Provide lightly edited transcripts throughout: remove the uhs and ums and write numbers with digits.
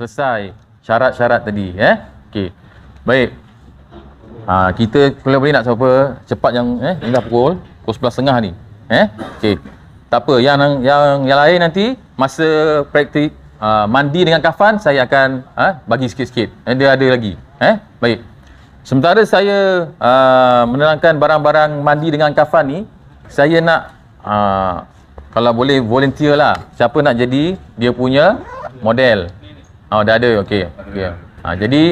selesai syarat-syarat tadi. Okey. Baik. Kita kalau boleh nak siapa cepat yang ini dah pukul 11.30 ni. Okey. Tak apa, yang lain nanti masa praktik mandi dengan kafan saya akan bagi sikit-sikit. Dia ada lagi. Baik. Sementara saya menerangkan barang-barang mandi dengan kafan ni, saya nak kalau boleh volunteer lah. Siapa nak jadi dia punya model? Dah ada. Okey. Jadi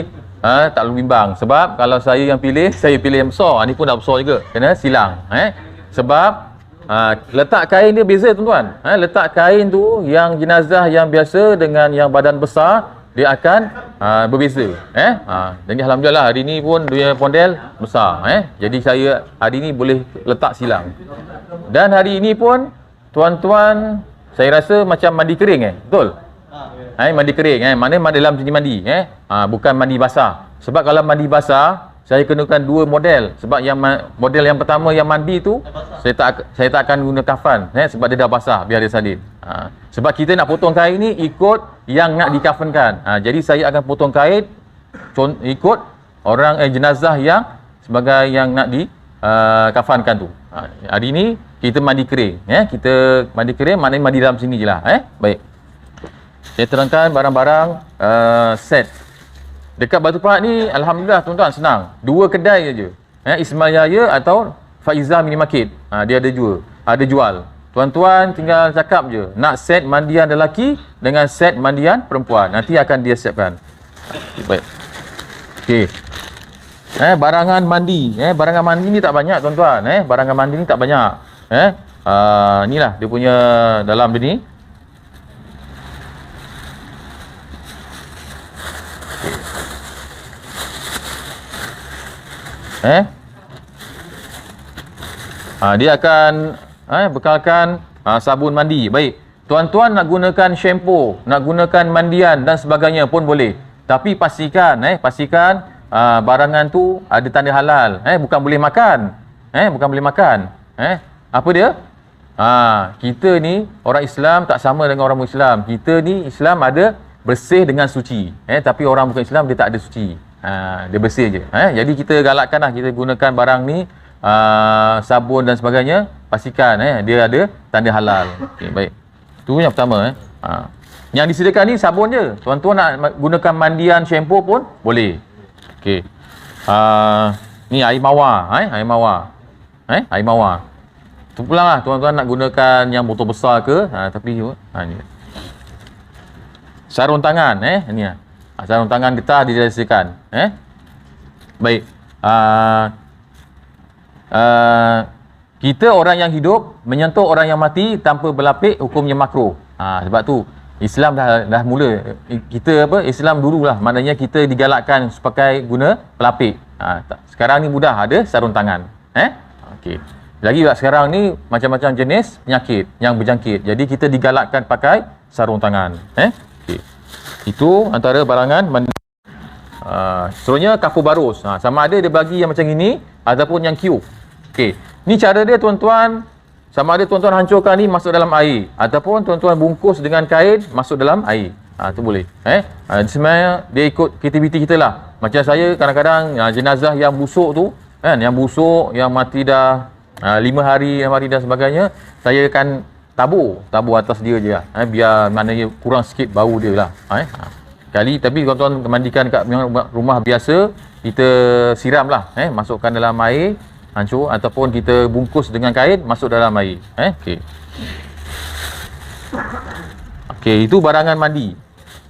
tak perlu bimbang. Sebab kalau saya yang pilih, saya pilih yang besar. Ni pun dah besar juga. Kena silang. Sebab letak kain dia beza tuan-tuan. Letak kain tu yang jenazah yang biasa dengan yang badan besar, dia akan berbeza. Jadi alhamdulillah hari ni pun dia model besar. Jadi saya hari ni boleh letak silang. Dan hari ini pun tuan-tuan saya rasa macam mandi kering betul? Mandi kering mana dalam sini mandi bukan mandi basah. Sebab kalau mandi basah saya kenakan dua model. Sebab yang model yang pertama yang mandi tu saya tak akan guna kafan sebab dia dah basah biar dia salin. Sebab kita nak potong kain ni ikut yang nak dikafankan. Jadi saya akan potong kain ikut orang jenazah yang sebagai yang nak dikafankan tu. Hari ni kita mandi kering. Kita mandi kering maknanya mandi dalam sini je lah. Baik. Saya terangkan barang-barang set. Dekat Batu Pahat ni alhamdulillah tuan-tuan senang. Dua kedai je. Ismail Yahya atau Faizah Mini Market. Dia ada jual. Tuan-tuan tinggal cakap je nak set mandian lelaki dengan set mandian perempuan. Nanti akan dia siapkan. Baik. Okey. Barangan mandi. Barangan mandi ni tak banyak tuan-tuan. Barangan mandi ni tak banyak. Inilah dia punya dalam dia ni. Dia akan bekalkan sabun mandi. Baik. Tuan-tuan nak gunakan shampoo, nak gunakan mandian dan sebagainya pun boleh. Tapi pastikan barangan tu ada tanda halal. Bukan boleh makan. Bukan boleh makan. Apa dia? Kita ni orang Islam tak sama dengan orang Islam. Kita ni Islam ada bersih dengan suci. Tapi orang bukan Islam dia tak ada suci. Dia bersih je. Jadi kita galakkanlah kita gunakan barang ni sabun dan sebagainya, pastikan dia ada tanda halal. Okey, baik. Itu yang pertama. Yang disediakan ni sabun je. Tuan-tuan nak gunakan mandian shampoo pun boleh. Okey. Ni air mawar, air mawar. Air mawar. Tu pula lah tuan-tuan nak gunakan yang botol besar ke, tapi ni. Sarung tangan, ni lah. Sarung tangan getah disediakan. Baik. Kita orang yang hidup menyentuh orang yang mati tanpa berlapik hukumnya makruh. Sebab tu Islam dah mula. Islam dululah maknanya kita digalakkan pakai guna pelapik. Sekarang ni mudah ada sarung tangan. Okey. Lagi sekarang ni macam-macam jenis penyakit yang berjangkit. Jadi kita digalakkan pakai sarung tangan. Okey. Itu antara barangan mandi. Seterusnya kapur barus. Sama ada dia bagi yang macam ini ataupun yang Q. Okey. Ni cara dia tuan-tuan, sama ada tuan-tuan hancurkan ni masuk dalam air ataupun tuan-tuan bungkus dengan kain masuk dalam air. Tu boleh. Sebenarnya dia ikut kreativiti kita lah. Macam saya kadang-kadang jenazah yang busuk tu yang busuk, yang mati dah 5 hari, 6 hari dan sebagainya, saya akan tabur atas dia je lah. Biar maknanya kurang sikit bau dia lah. Kali tapi tuan-tuan mandikan kat rumah biasa, kita siram lah, masukkan dalam air hancur ataupun kita bungkus dengan kain masuk dalam air. Okey, itu barangan mandi.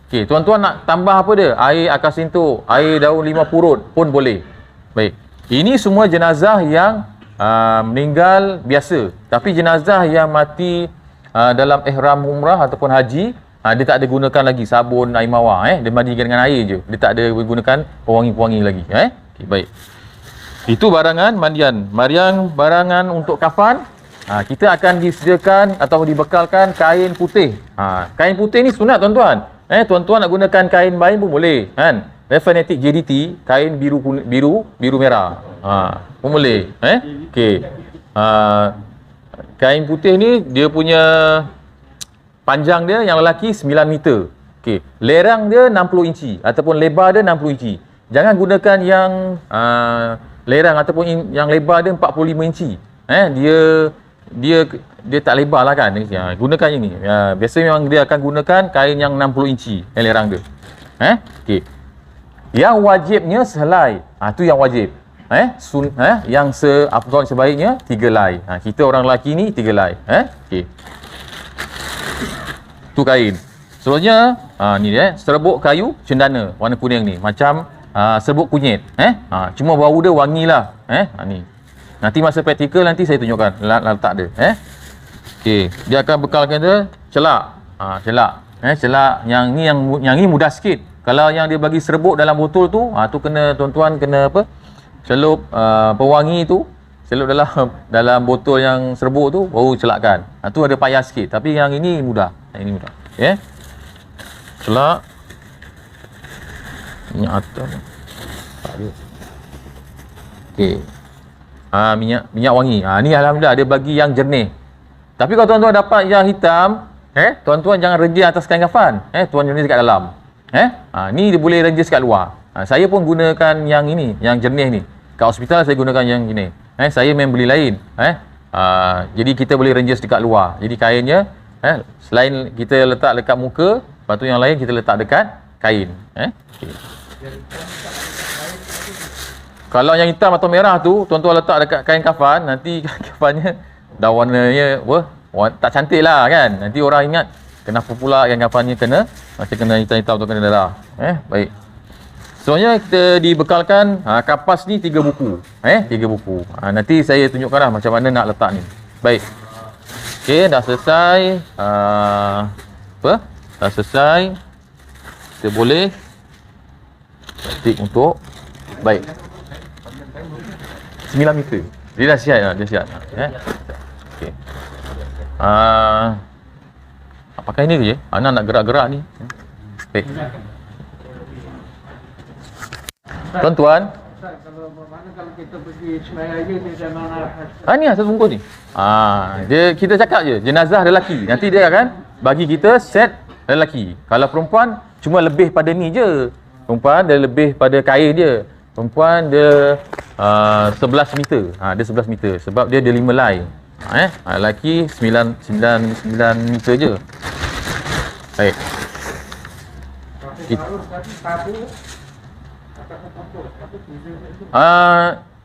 Okey, tuan-tuan nak tambah apa dia? Air akar sintuk, air daun 5 purut pun boleh. Baik. Ini semua jenazah yang meninggal biasa. Tapi jenazah yang mati dalam ihram umrah ataupun haji, dia tak ada gunakan lagi sabun air mawar. Dia mandi dengan air je. Dia tak ada gunakan pewangi-pewangi lagi. Okay, baik. Itu barangan mandian. Barangan untuk kafan, kita akan disediakan atau dibekalkan kain putih. Kain putih ni sunat tuan-tuan. Tuan-tuan nak gunakan kain lain pun boleh, kan? Fanatic JDT, kain biru merah. Pun boleh. Okey. Kain putih ni dia punya panjang dia yang lelaki 9 meter. Okey, lerang dia 60 inci ataupun lebar dia 60 inci. Jangan gunakan yang lerang ataupun yang lebar dia 45 inci. Dia tak lebar lah kan. Gunakan ini. Biasa memang dia akan gunakan kain yang 60 inci lerang dia. Okey. Yang wajibnya sehelai. Tu yang wajib. Yang afdal sebaiknya 3 helai. Kita orang lelaki ni 3 helai. Okey. Tu kain. Seterusnya ni dia serbuk kayu cendana warna kuning ni macam serbuk kunyit. Cuma bau dia wangilah. Ni. Nanti masa praktikal nanti saya tunjukkan letak dia. Okey, dia akan bekalkan dia celak. Celak. Celak yang ni mudah sikit. Kalau yang dia bagi serbuk dalam botol tu, tu kena tuan-tuan kena apa? Celup pewangi tu, celup dalam botol yang serbuk tu baru celakkan. Tu ada payah sikit, tapi yang ini mudah. Ini mudah. Okey. Celak. Minyak atas. Tak ada. Okey. Minyak wangi. Ni alhamdulillah dia bagi yang jernih. Tapi kalau tuan-tuan dapat yang hitam, tuan-tuan jangan renjis atas kain kafan. Tuan renjis kat dalam. Ni dia boleh renjis kat luar. Saya pun gunakan yang ini, yang jernih ni. Kat hospital saya gunakan yang ini. Saya main beli lain. Jadi kita boleh renjis dekat luar. Jadi kainnya selain kita letak dekat muka, lepas tu yang lain kita letak dekat kain. Okay. Kalau yang hitam atau merah tu tuan-tuan letak dekat kain kafan, nanti kafannya dah warnanya tak cantik lah kan. Nanti orang ingat kenapa pula kain kafannya kena macam kena hitam-hitam atau kena darah. Baik. Sebenarnya kita dibekalkan kapas ni 3 buku. 3 buku. Nanti saya tunjukkanlah macam mana nak letak ni. Baik. Okey, dah selesai. Dah selesai. Kita boleh tik untuk baik. 9 meter. Dia dah siap dah, dia siap. Okey. Pakai ni je. Ana nak gerak-gerak ni. Baik. Tuan-tuan, kalau kita pergi sembahyang aja dia dah nak ni satu bungkus ni. Kita cakap je jenazah lelaki. Nanti dia akan bagi kita set lelaki. Kalau perempuan cuma lebih pada ni je. Perempuan dia lebih pada kain dia. Perempuan dia 11 meter. Dia 11 meter sebab dia 5 helai. Lelaki 9 meter je. Baik.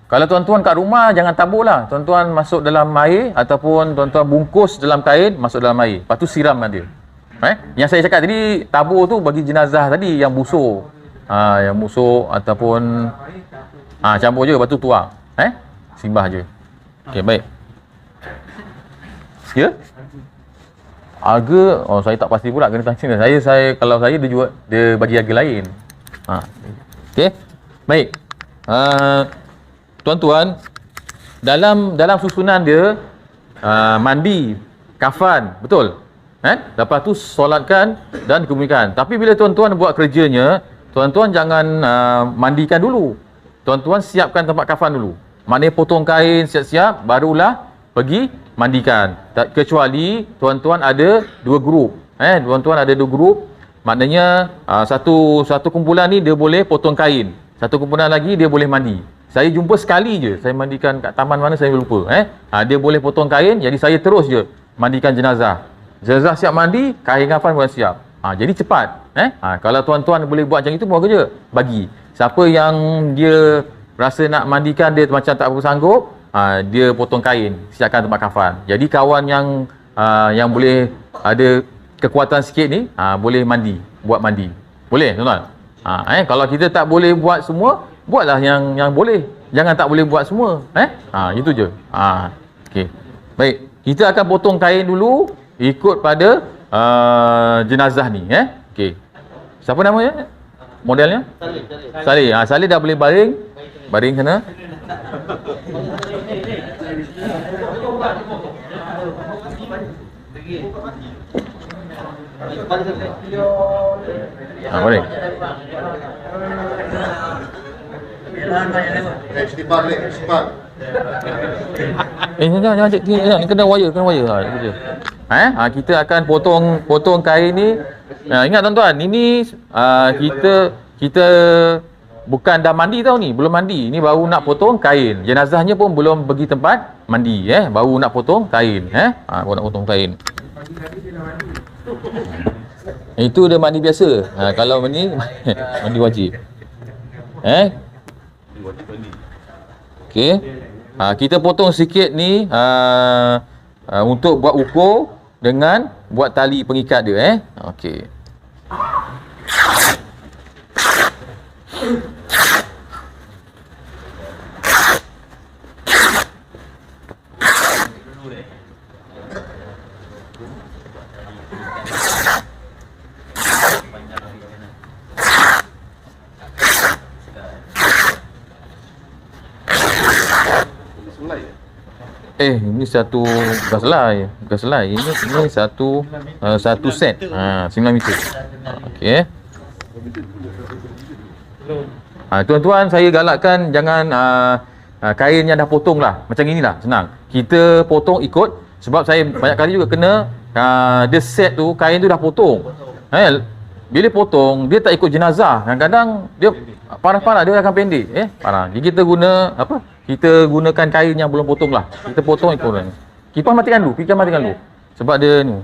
Kalau tuan-tuan kat rumah jangan tabur lah. Tuan-tuan masuk dalam air ataupun tuan-tuan bungkus dalam kain, masuk dalam air. Lepas tu siramkan dia. Yang saya cakap tadi tabur tu bagi jenazah tadi yang busuk. Yang busuk ataupun campur je lepas tu tuang. Simbah je. Okey, baik. Ya? Harga saya tak pasti pula kena tanya. Saya kalau saya dia bagi harga lain. Okey. Baik. Tuan-tuan, dalam susunan dia mandi, kafan, betul? Lepas tu solatkan dan kemudian. Tapi bila tuan-tuan buat kerjanya, tuan-tuan jangan mandikan dulu. Tuan-tuan siapkan tempat kafan dulu. Maknanya potong kain siap-siap barulah pergi mandikan. Kecuali tuan-tuan ada 2 grup. Tuan-tuan ada 2 grup. Maknanya satu kumpulan ni dia boleh potong kain. Satu kumpulan lagi dia boleh mandi. Saya jumpa sekali je. Saya mandikan kat taman mana saya lupa. Dia boleh potong kain. Jadi saya terus je mandikan jenazah. Jenazah siap mandi, kain kafan pun siap. Jadi cepat. Kalau tuan-tuan boleh buat macam itu, buat kerja. Bagi. Siapa yang dia rasa nak mandikan dia macam tak bersanggup, dia potong kain, siapkan tempat kafan. Jadi kawan yang boleh ada kekuatan sikit ni, boleh buat mandi. Boleh, tuan-tuan? Kalau kita tak boleh buat semua, buatlah yang boleh. Jangan tak boleh buat semua. Itu je. Okey. Baik, kita akan potong kain dulu ikut pada jenazah ni. Okey. Siapa namanya? Modelnya? Salih. Salih dah boleh baring sana. Boleh. Jangan cik ni kena wire. Itu je. Kita akan potong kain ni. Ingat tuan-tuan, ini kita bukan dah mandi tau ni, belum mandi. Ni baru nak potong kain. Jenazahnya pun belum pergi tempat mandi, baru nak potong kain, baru nak potong kain. Itu dia mandi biasa. Kalau mandi mandi wajib. Okey. Kita potong sikit ni untuk buat ukur dengan buat tali pengikat dia, Okey. Ini satu bukan selai. Ini satu set. 9 meter. Okey. Tuan-tuan, saya galakkan jangan kain yang dah potong lah. Macam inilah, senang. Kita potong ikut, sebab saya banyak kali juga kena dia set tu, kain tu dah potong. Bila potong, dia tak ikut jenazah. Kadang-kadang dia parah-parah, dia akan pendek. Parah. Jadi kita guna apa? Kita gunakan kain yang belum potong lah. Kita potong ikut ni. Kipas matikan dulu, sebab dia ni.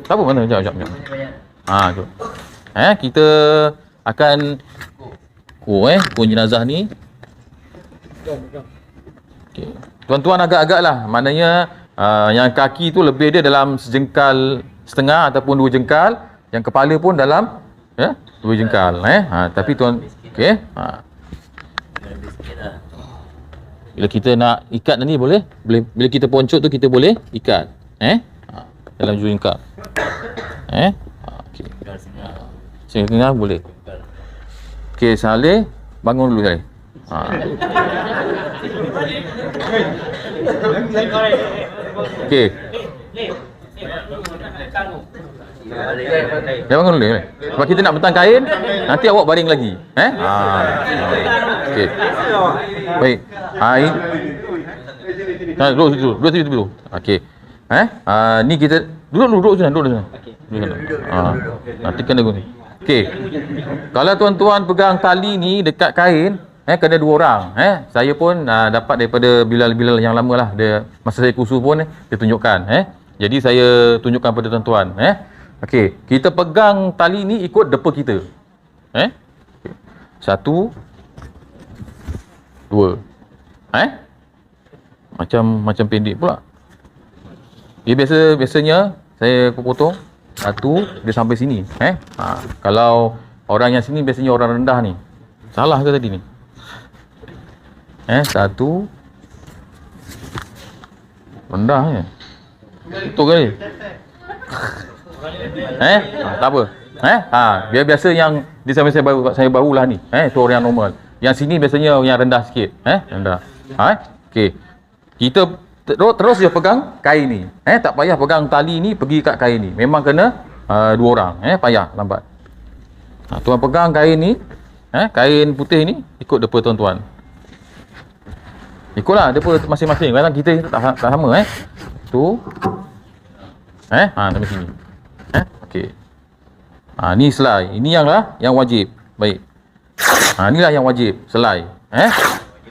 Tak apa, mana? Jap. Tu. Kita akan ukur jenazah ni. Okay. Tuan-tuan agak-agak lah. Maknanya yang kaki tu lebih dia dalam sejengkal setengah ataupun 2 jengkal. Yang kepala pun dalam 2 jengkal. Tapi tuan, okey. Bila kita nak ikat ni boleh. Bila kita poncot tu kita boleh ikat. Dalam 2 jengkal. Okey. Sini boleh. Okey, Saleh, bangun dulu Saleh. Okey. Dia bangun dulu. Sebab kita nak bentang kain, nanti awak baring lagi. Okey. Baik. Duduk situ dulu. Okey. Ni kita duduk sana. Okey. Nanti kena guni. Okey. Kalau tuan-tuan pegang tali ni dekat kain, kena 2 orang. Saya pun dapat daripada Bilal yang lama lah. Dia masa saya kursus pun dia tunjukkan. Jadi saya tunjukkan pada tuan-tuan. Okey, kita pegang tali ni ikut depa kita. 1 2. Macam pendek pula. Dia biasanya saya potong 1 dia sampai sini. Kalau orang yang sini biasanya orang rendah ni. Salah ke tadi ni? 1 rendah je. Betul ke ni? Tak apa. Biar biasa yang dia sampai saya barulah ni. Tu orang yang normal. Yang sini biasanya yang rendah sikit. Rendah. Okey. Kita terus je pegang kain ni. Tak payah pegang tali ni pergi kat kain ni. Memang kena 2 orang. Payah lambat. Tuan pegang kain ni. Kain putih ni ikut depa tuan-tuan. Ikutlah depa masing-masing. Kadang kita tak sama. Tu. Sampai sini. Okey. Ni selai. Ini yang wajib. Baik. Inilah yang wajib, selai.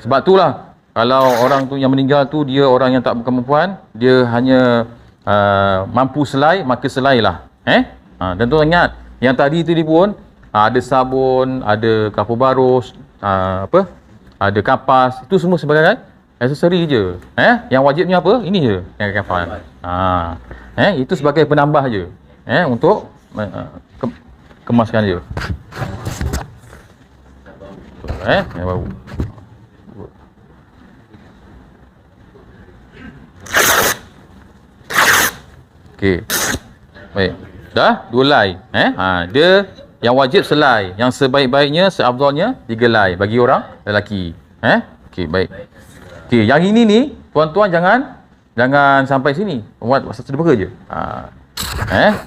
Sebab itulah kalau orang tu yang meninggal tu dia orang yang tak berkemampuan, dia hanya mampu selai, maka selailah. Dan tuan ingat, yang tadi tu dia pun ada sabun, ada kapur barus, ada kapas, itu semua sebagai aksesori je. Yang wajibnya apa? Ini je yang kafan. Itu sebagai penambah je. Untuk kemaskan je. Yang baru. Okey. Baik. Dah 2 lai. Dia yang wajib selai, yang sebaik-baiknya, seafdalnya 3 lai bagi orang lelaki. Okey, baik. Okey, yang ini ni tuan-tuan jangan sampai sini. Buat satu dua je.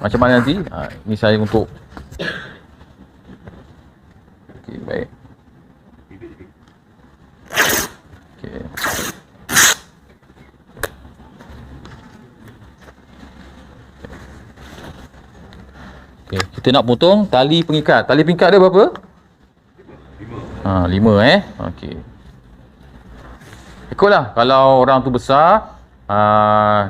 Macam mana nanti? Ini saya untuk. Okey, baik. Okey. Okey, kita nak potong tali pengikat. Tali pengikat dia berapa? 5. 5 Okey. Ikutlah, kalau orang tu besar,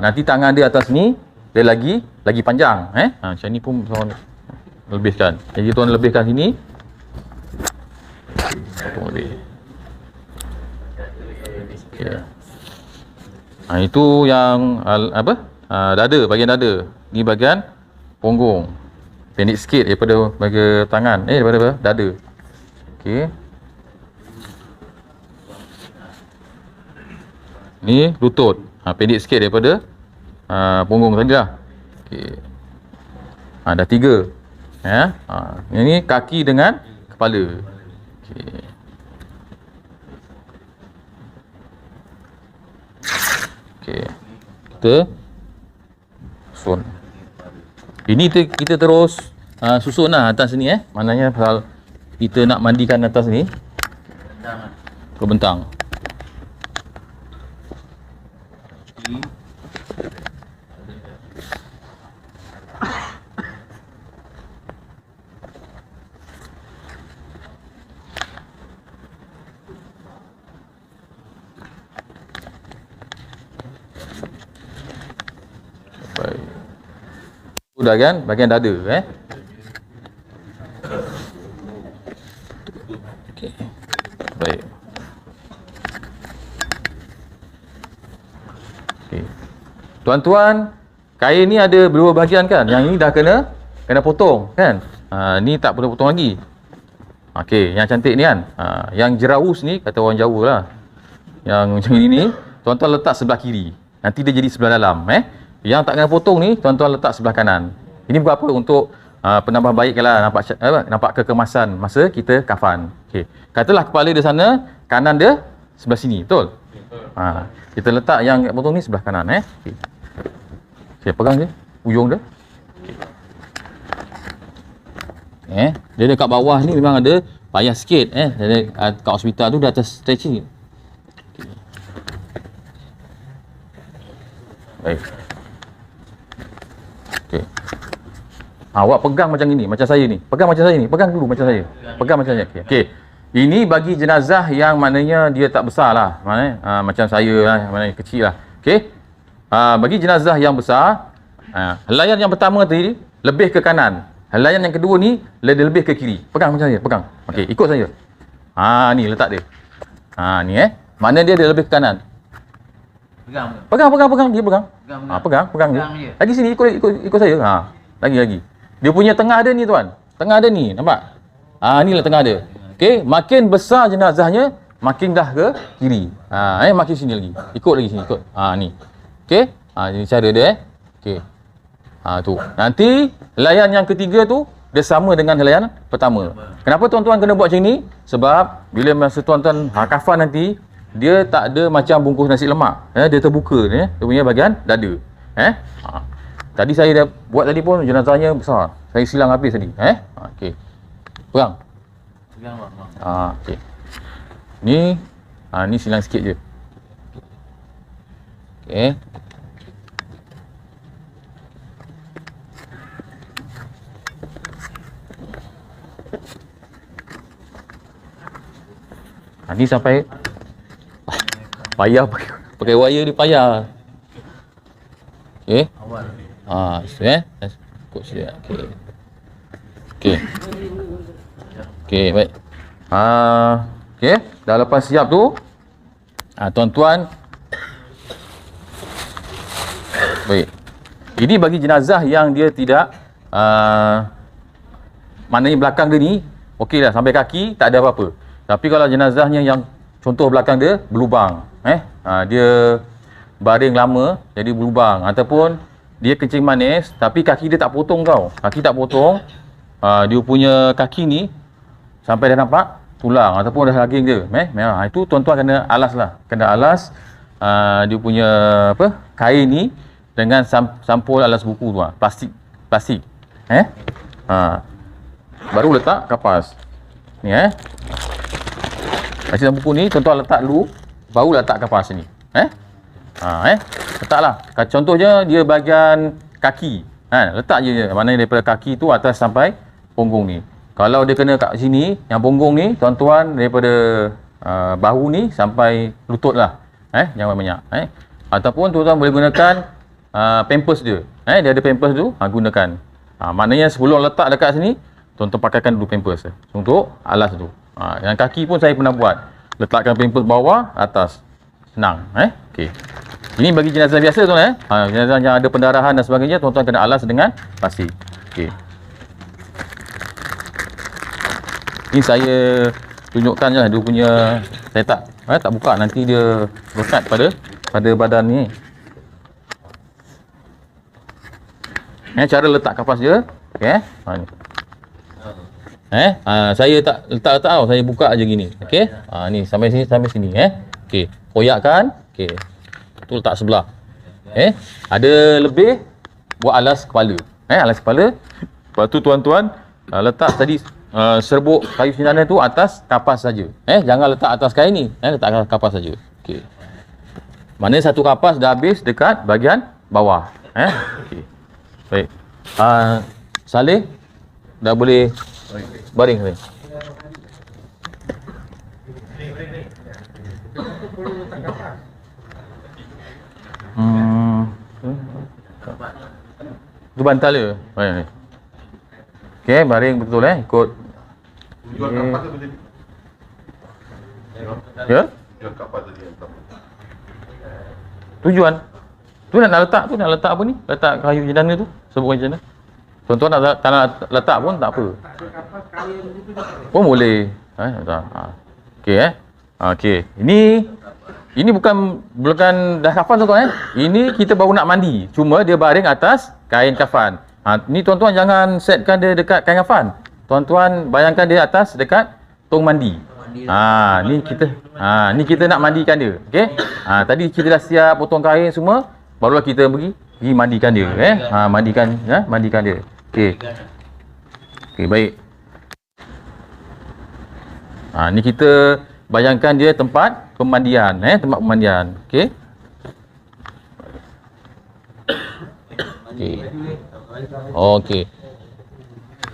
nanti tangan dia atas ni dia lagi panjang, macam ni pun tuan lebihkan. Jadi tuan lebihkan sini. Potong lebih. Okey. Itu yang dada, bahagian dada. Ni bahagian punggung. Pendek sikit daripada bahagian tangan, daripada dada. Okey. Ni lutut. Pendek sikit daripada punggung tadi lah. Okey. Dah 3. Ini kaki dengan kepala. Okey. Okey. Kita susun. Ini kita terus susun lah atas ni Maknanya pasal kita nak mandikan atas ni ke bentang. Baik. Sudah kan bahagian dada Okey. Baik. Okey. Tuan-tuan, kain ni ada dua bahagian kan? Yang ini dah kena potong kan? Ni tak perlu potong lagi. Okey, yang cantik ni kan. Yang jeraus ni kata orang Jawa lah. Yang macam ini ni, tuan-tuan letak sebelah kiri. Nanti dia jadi sebelah dalam Yang tak kena potong ni, tuan-tuan letak sebelah kanan. Ini buat apa? Untuk penambah baik lah, nampak kekemasan masa kita kafan. Okey. Katalah kepala dia sana, kanan dia sebelah sini, betul? Kita letak yang potong ni sebelah kanan Okey. Saya pegang je ujung dia. Okey. Dia dekat bawah ni memang ada payah sikit Jadi kat hospital tu dia atas stretching. Okay. Baik. Okey. Awak pegang macam ini, macam saya ni. Pegang macam saya ni. Pegang dulu macam saya. Pegang macam saya. Okey. Ini bagi jenazah yang maknanya dia tak besar lah. Maknanya macam saya lah, maknanya kecil lah. Okey. Bagi jenazah yang besar, helaian yang pertama tadi lebih ke kanan. Helaian yang kedua ni lebih ke kiri. Pegang macam saya. Pegang. Okey, ikut saya. Ni letak dia. Ni maknanya dia lebih ke kanan. Pegang. Dia pegang. Pegang je. Lagi sini ikut saya. Lagi. Dia punya tengah dia ni tuan. Tengah dia ni, nampak? Inilah tengah dia. Okey, makin besar jenazahnya, makin dah ke kiri. Makin sini lagi. Ikut lagi sini, ikut. Ni. Okey? Ini cara dia Okey. Tu. Nanti helaian yang ketiga tu dia sama dengan helaian pertama. Kenapa tuan-tuan kena buat macam ni? Sebab bila masa tuan-tuan kafan nanti, dia tak ada macam bungkus nasi lemak. Dia terbuka dia punya bahagian dada. Tadi saya dah buat tadi pun jenazahnya besar. Saya silang habis tadi. Okey. Pegang. Okey. Ni ni silang sikit je. Okey. Ni sampai payah pakai wire ni payah. Okey. Ikut sini. Okey. Okey, baik. Okey, dah lepas siap tu. Tuan-tuan. Baik. Ini bagi jenazah yang dia tidak maknanya belakang dia ni okey dah sampai kaki, tak ada apa-apa. Tapi kalau jenazahnya yang contoh belakang dia berlubang, dia baring lama jadi berlubang, ataupun dia kencing manis tapi kaki dia tak potong tau. Kaki tak potong, dia punya kaki ni sampai dah nampak tulang ataupun dah daging dia, itu tuan-tuan kena alas lah. Kena alas dia punya kain ni dengan sampul alas buku tu, plastik. Baru letak kapas. Ni Asyik buku ni tuan-tuan letak dulu, baru letak kapas ni. Letaklah. Contohnya dia bahagian kaki. Letak je, maknanya daripada kaki tu atas sampai punggung ni. Kalau dia kena kat sini, yang punggung ni, tuan-tuan daripada bahu ni sampai lutut lah. Jangan banyak. Ataupun tuan-tuan boleh gunakan pampers dia. Dia ada pampers tu, gunakan. Maknanya sebelum letak dekat sini, tuan-tuan pakaikan dulu pampers untuk alas tu. Yang kaki pun saya pernah buat. Letakkan pampers bawah, atas. Senang. Okey. Ini bagi jenazah biasa tuan. Jenazah yang ada pendarahan dan sebagainya, tuan-tuan kena alas dengan pasir. Okey. Ini saya tunjukkan je lah dia punya, saya tak buka, nanti dia lekat pada badan ni. Cara letak kapas dia. Okey. Ni. Saya tak letak tau, saya buka aja gini. Okey. Ni sampai sini Okey. Koyakkan. Okey. Tu letak sebelah. Ada lebih buat alas kepala. Alas kepala. Lepas tu tuan-tuan letak tadi serbuk kayu sinar tu atas kapas saja. Jangan letak atas kain ni. Letak kapas saja. Okey. Maknanya satu kapas dah habis dekat bahagian bawah. Okey. Baik. Saleh dah boleh baring ni. Tu bantal dia. Baik. Okey, baring betul ikut. Ya? Tujuan. Tu nak letak apa ni? Letak kayu jendana tu, serbuk kayu jendana. Tuan-tuan nak letak pun tak apa. Pun boleh. Okey Okey. Ini bukan dah kafan tuan-tuan Ini kita baru nak mandi. Cuma dia baring atas kain kafan. Ni tuan-tuan jangan setkan dia dekat kain kafan. Tuan-tuan bayangkan dia atas dekat tong mandi. Ni kita nak mandikan dia. Okey. Tadi kita dah siap potong kain semua, barulah kita pergi mandikan dia. Mandikan dia. Okey. Okey, baik. Ni kita bayangkan dia tempat pemandian, tempat pemandian. Okey. Okey.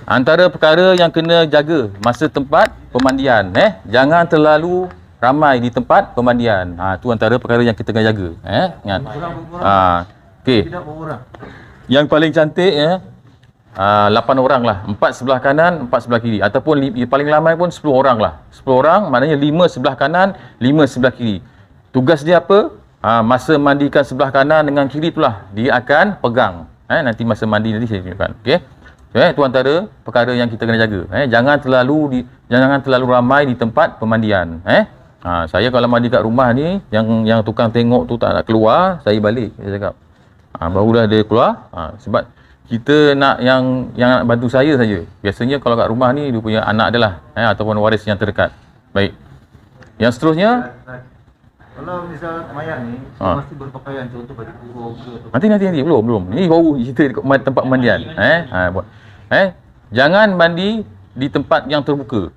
Antara perkara yang kena jaga masa tempat pemandian, jangan terlalu ramai di tempat pemandian. Tu antara perkara yang kita kena jaga, ingat. Okey. Yang paling cantik 8 orang lah, 4 sebelah kanan, 4 sebelah kiri, ataupun paling lamai pun 10 orang lah. 10 orang maknanya 5 sebelah kanan, 5 sebelah kiri. Tugas dia apa? Masa mandikan sebelah kanan dengan kiri itulah dia akan pegang. Nanti masa mandi nanti saya tunjukkan. Okey. Itu antara perkara yang kita kena jaga. Jangan terlalu ramai di tempat pemandian. Saya kalau mandi kat rumah ni, yang tukang tengok tu tak nak keluar, saya balik. Saya cakap. Barulah dia keluar. Sebab kita nak yang nak bantu saya saja. Biasanya kalau kat rumah ni dia punya anak dia lah, ataupun waris yang terdekat. Baik. Yang seterusnya, kalau misal mayat ni mesti berpakaian, contoh baju kurung ke nanti belum. Ni baru cerita dekat tempat pemandian. Buat. Jangan mandi di tempat yang terbuka.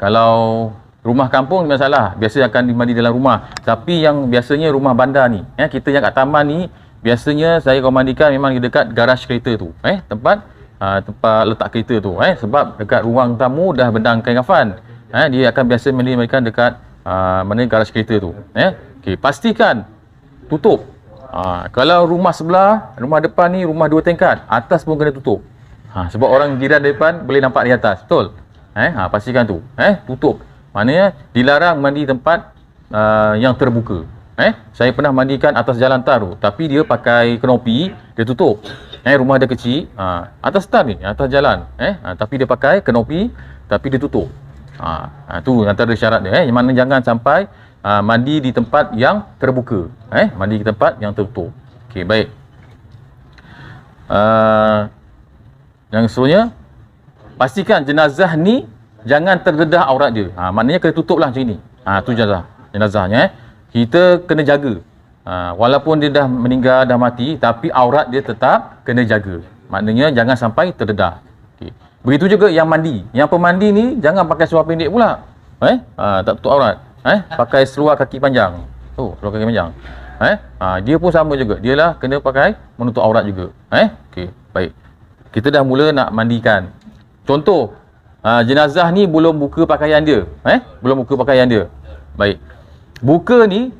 Kalau rumah kampung masalah, biasa akan dimandi dalam rumah. Tapi yang biasanya rumah bandar ni, kita yang kat taman ni, biasanya saya kalau mandikan memang di dekat garaj kereta tu, tempat letak kereta tu, sebab dekat ruang tamu dah bendang kain kafan, dia akan biasa mandikan dekat mana garaj kereta tu. Okey, pastikan tutup. Kalau rumah sebelah, rumah depan ni rumah 2 tingkat, atas pun kena tutup. Sebab orang jiran depan boleh nampak di atas, betul? Pastikan tu, tutup. Maknanya dilarang mandi tempat yang terbuka. Saya pernah mandikan atas jalan tar tu, tapi dia pakai kenopi, dia tutup. Rumah dia kecil, atas tar ni, atas jalan, tapi dia pakai kenopi, tapi dia tutup. Tu antara syarat dia, yang mana jangan sampai mandi di tempat yang terbuka, mandi di tempat yang tertutup. Okey, baik. Yang seterusnya, pastikan jenazah ni jangan terdedah aurat dia. Maknanya kena tutup lah macam ni. Tu jenazahnya. Kita kena jaga. Walaupun dia dah meninggal, dah mati, tapi aurat dia tetap kena jaga. Maknanya jangan sampai terdedah. Okay. Begitu juga yang mandi. Yang pemandi ni jangan pakai seluar pendek pula. Tak tutup aurat. Pakai seluar kaki panjang. Seluar kaki panjang. Dia pun sama juga. Dialah kena pakai menutup aurat juga. Okey, baik. Kita dah mula nak mandikan. Contoh, jenazah ni belum buka pakaian dia. Belum buka pakaian dia. Baik. Buka ni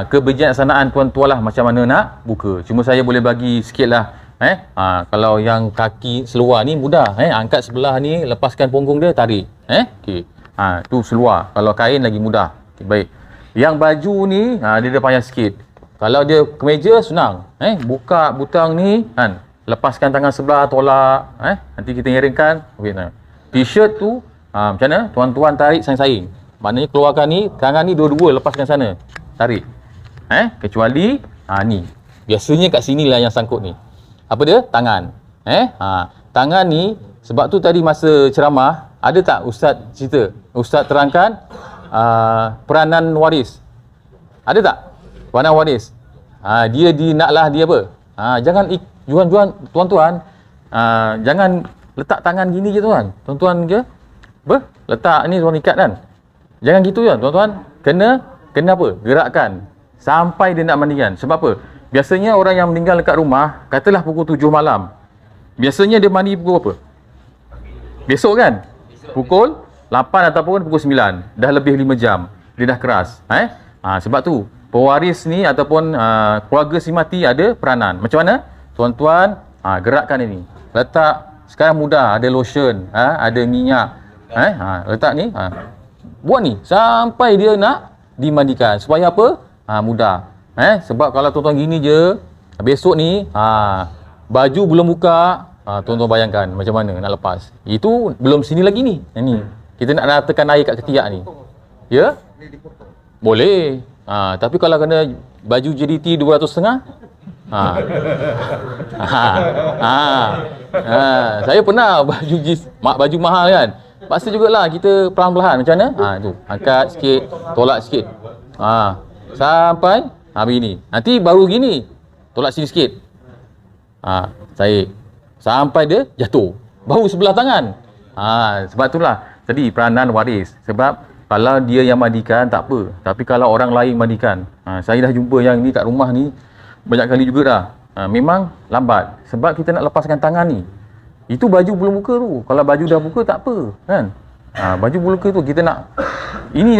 kebijaksanaan tuan-tuan lah macam mana nak buka. Cuma saya boleh bagi sikit lah. Kalau yang kaki seluar ni mudah. Angkat sebelah ni, lepaskan punggung dia, tarik. Okey. Tu seluar. Kalau kain lagi mudah. Okay, baik. Yang baju ni dia dah payah sikit. Kalau dia kemeja senang. Buka butang ni kan. Lepaskan tangan sebelah, tolak. Nanti kita ngeringkan. Okay, nah. T-shirt tu macam mana? Tuan-tuan tarik saing-saing. Maknanya keluarkan ni, tangan ni dua-dua lepaskan sana. Tarik. Kecuali ni. Biasanya kat sini lah yang sangkut ni. Apa dia? Tangan. Tangan ni, sebab tu tadi masa ceramah, ada tak Ustaz cerita? Ustaz terangkan peranan waris. Ada tak? Peranan waris. Dia naklah dia apa? Jangan juan-juan tuan-tuan. Jangan letak tangan gini je tuan. Tuan-tuan ke? Letak ni tuan ikat kan? Jangan gitu ya tuan-tuan. Kena apa? Gerakkan sampai dia nak mandikan. Sebab apa? Biasanya orang yang meninggal dekat rumah, katalah pukul 7 malam. Biasanya dia mandi pukul apa? Besok kan? Pukul 8 ataupun pukul 9. Dah lebih 5 jam. Dia dah keras. Sebab tu, pewaris ni ataupun keluarga si mati ada peranan. Macam mana? Tuan-tuan, gerakkan ini. Letak, sekarang mudah. Ada lotion, ada minyak. Letak ni. Buat ni, sampai dia nak dimandikan. Supaya apa? Mudah. Sebab kalau tuan-tuan gini je, besok ni, baju belum buka, tuan-tuan bayangkan macam mana nak lepas. Itu belum sini lagi ni. Ni. Kita nak ratakan air kat ketiak ni. Ya? Boleh. Tapi kalau kena baju JDT 200.5, saya pernah baju mahal kan. Paksa jugalah kita perlahan-lahan macam mana? Tu. Angkat sikit, tolak sikit. Sampai begini. Nanti baru gini. Tolak sini sikit. Saya sampai dia jatuh. Baru sebelah tangan. Sebab itulah tadi peranan waris. Sebab kalau dia yang mandikan tak apa. Tapi kalau orang lain mandikan. Saya dah jumpa yang ni kat rumah ni banyak kali juga dah. Memang lambat. Sebab kita nak lepaskan tangan ni. Itu baju belum buka tu. Kalau baju dah buka tak apa, kan? Baju belum buka tu kita nak. Ini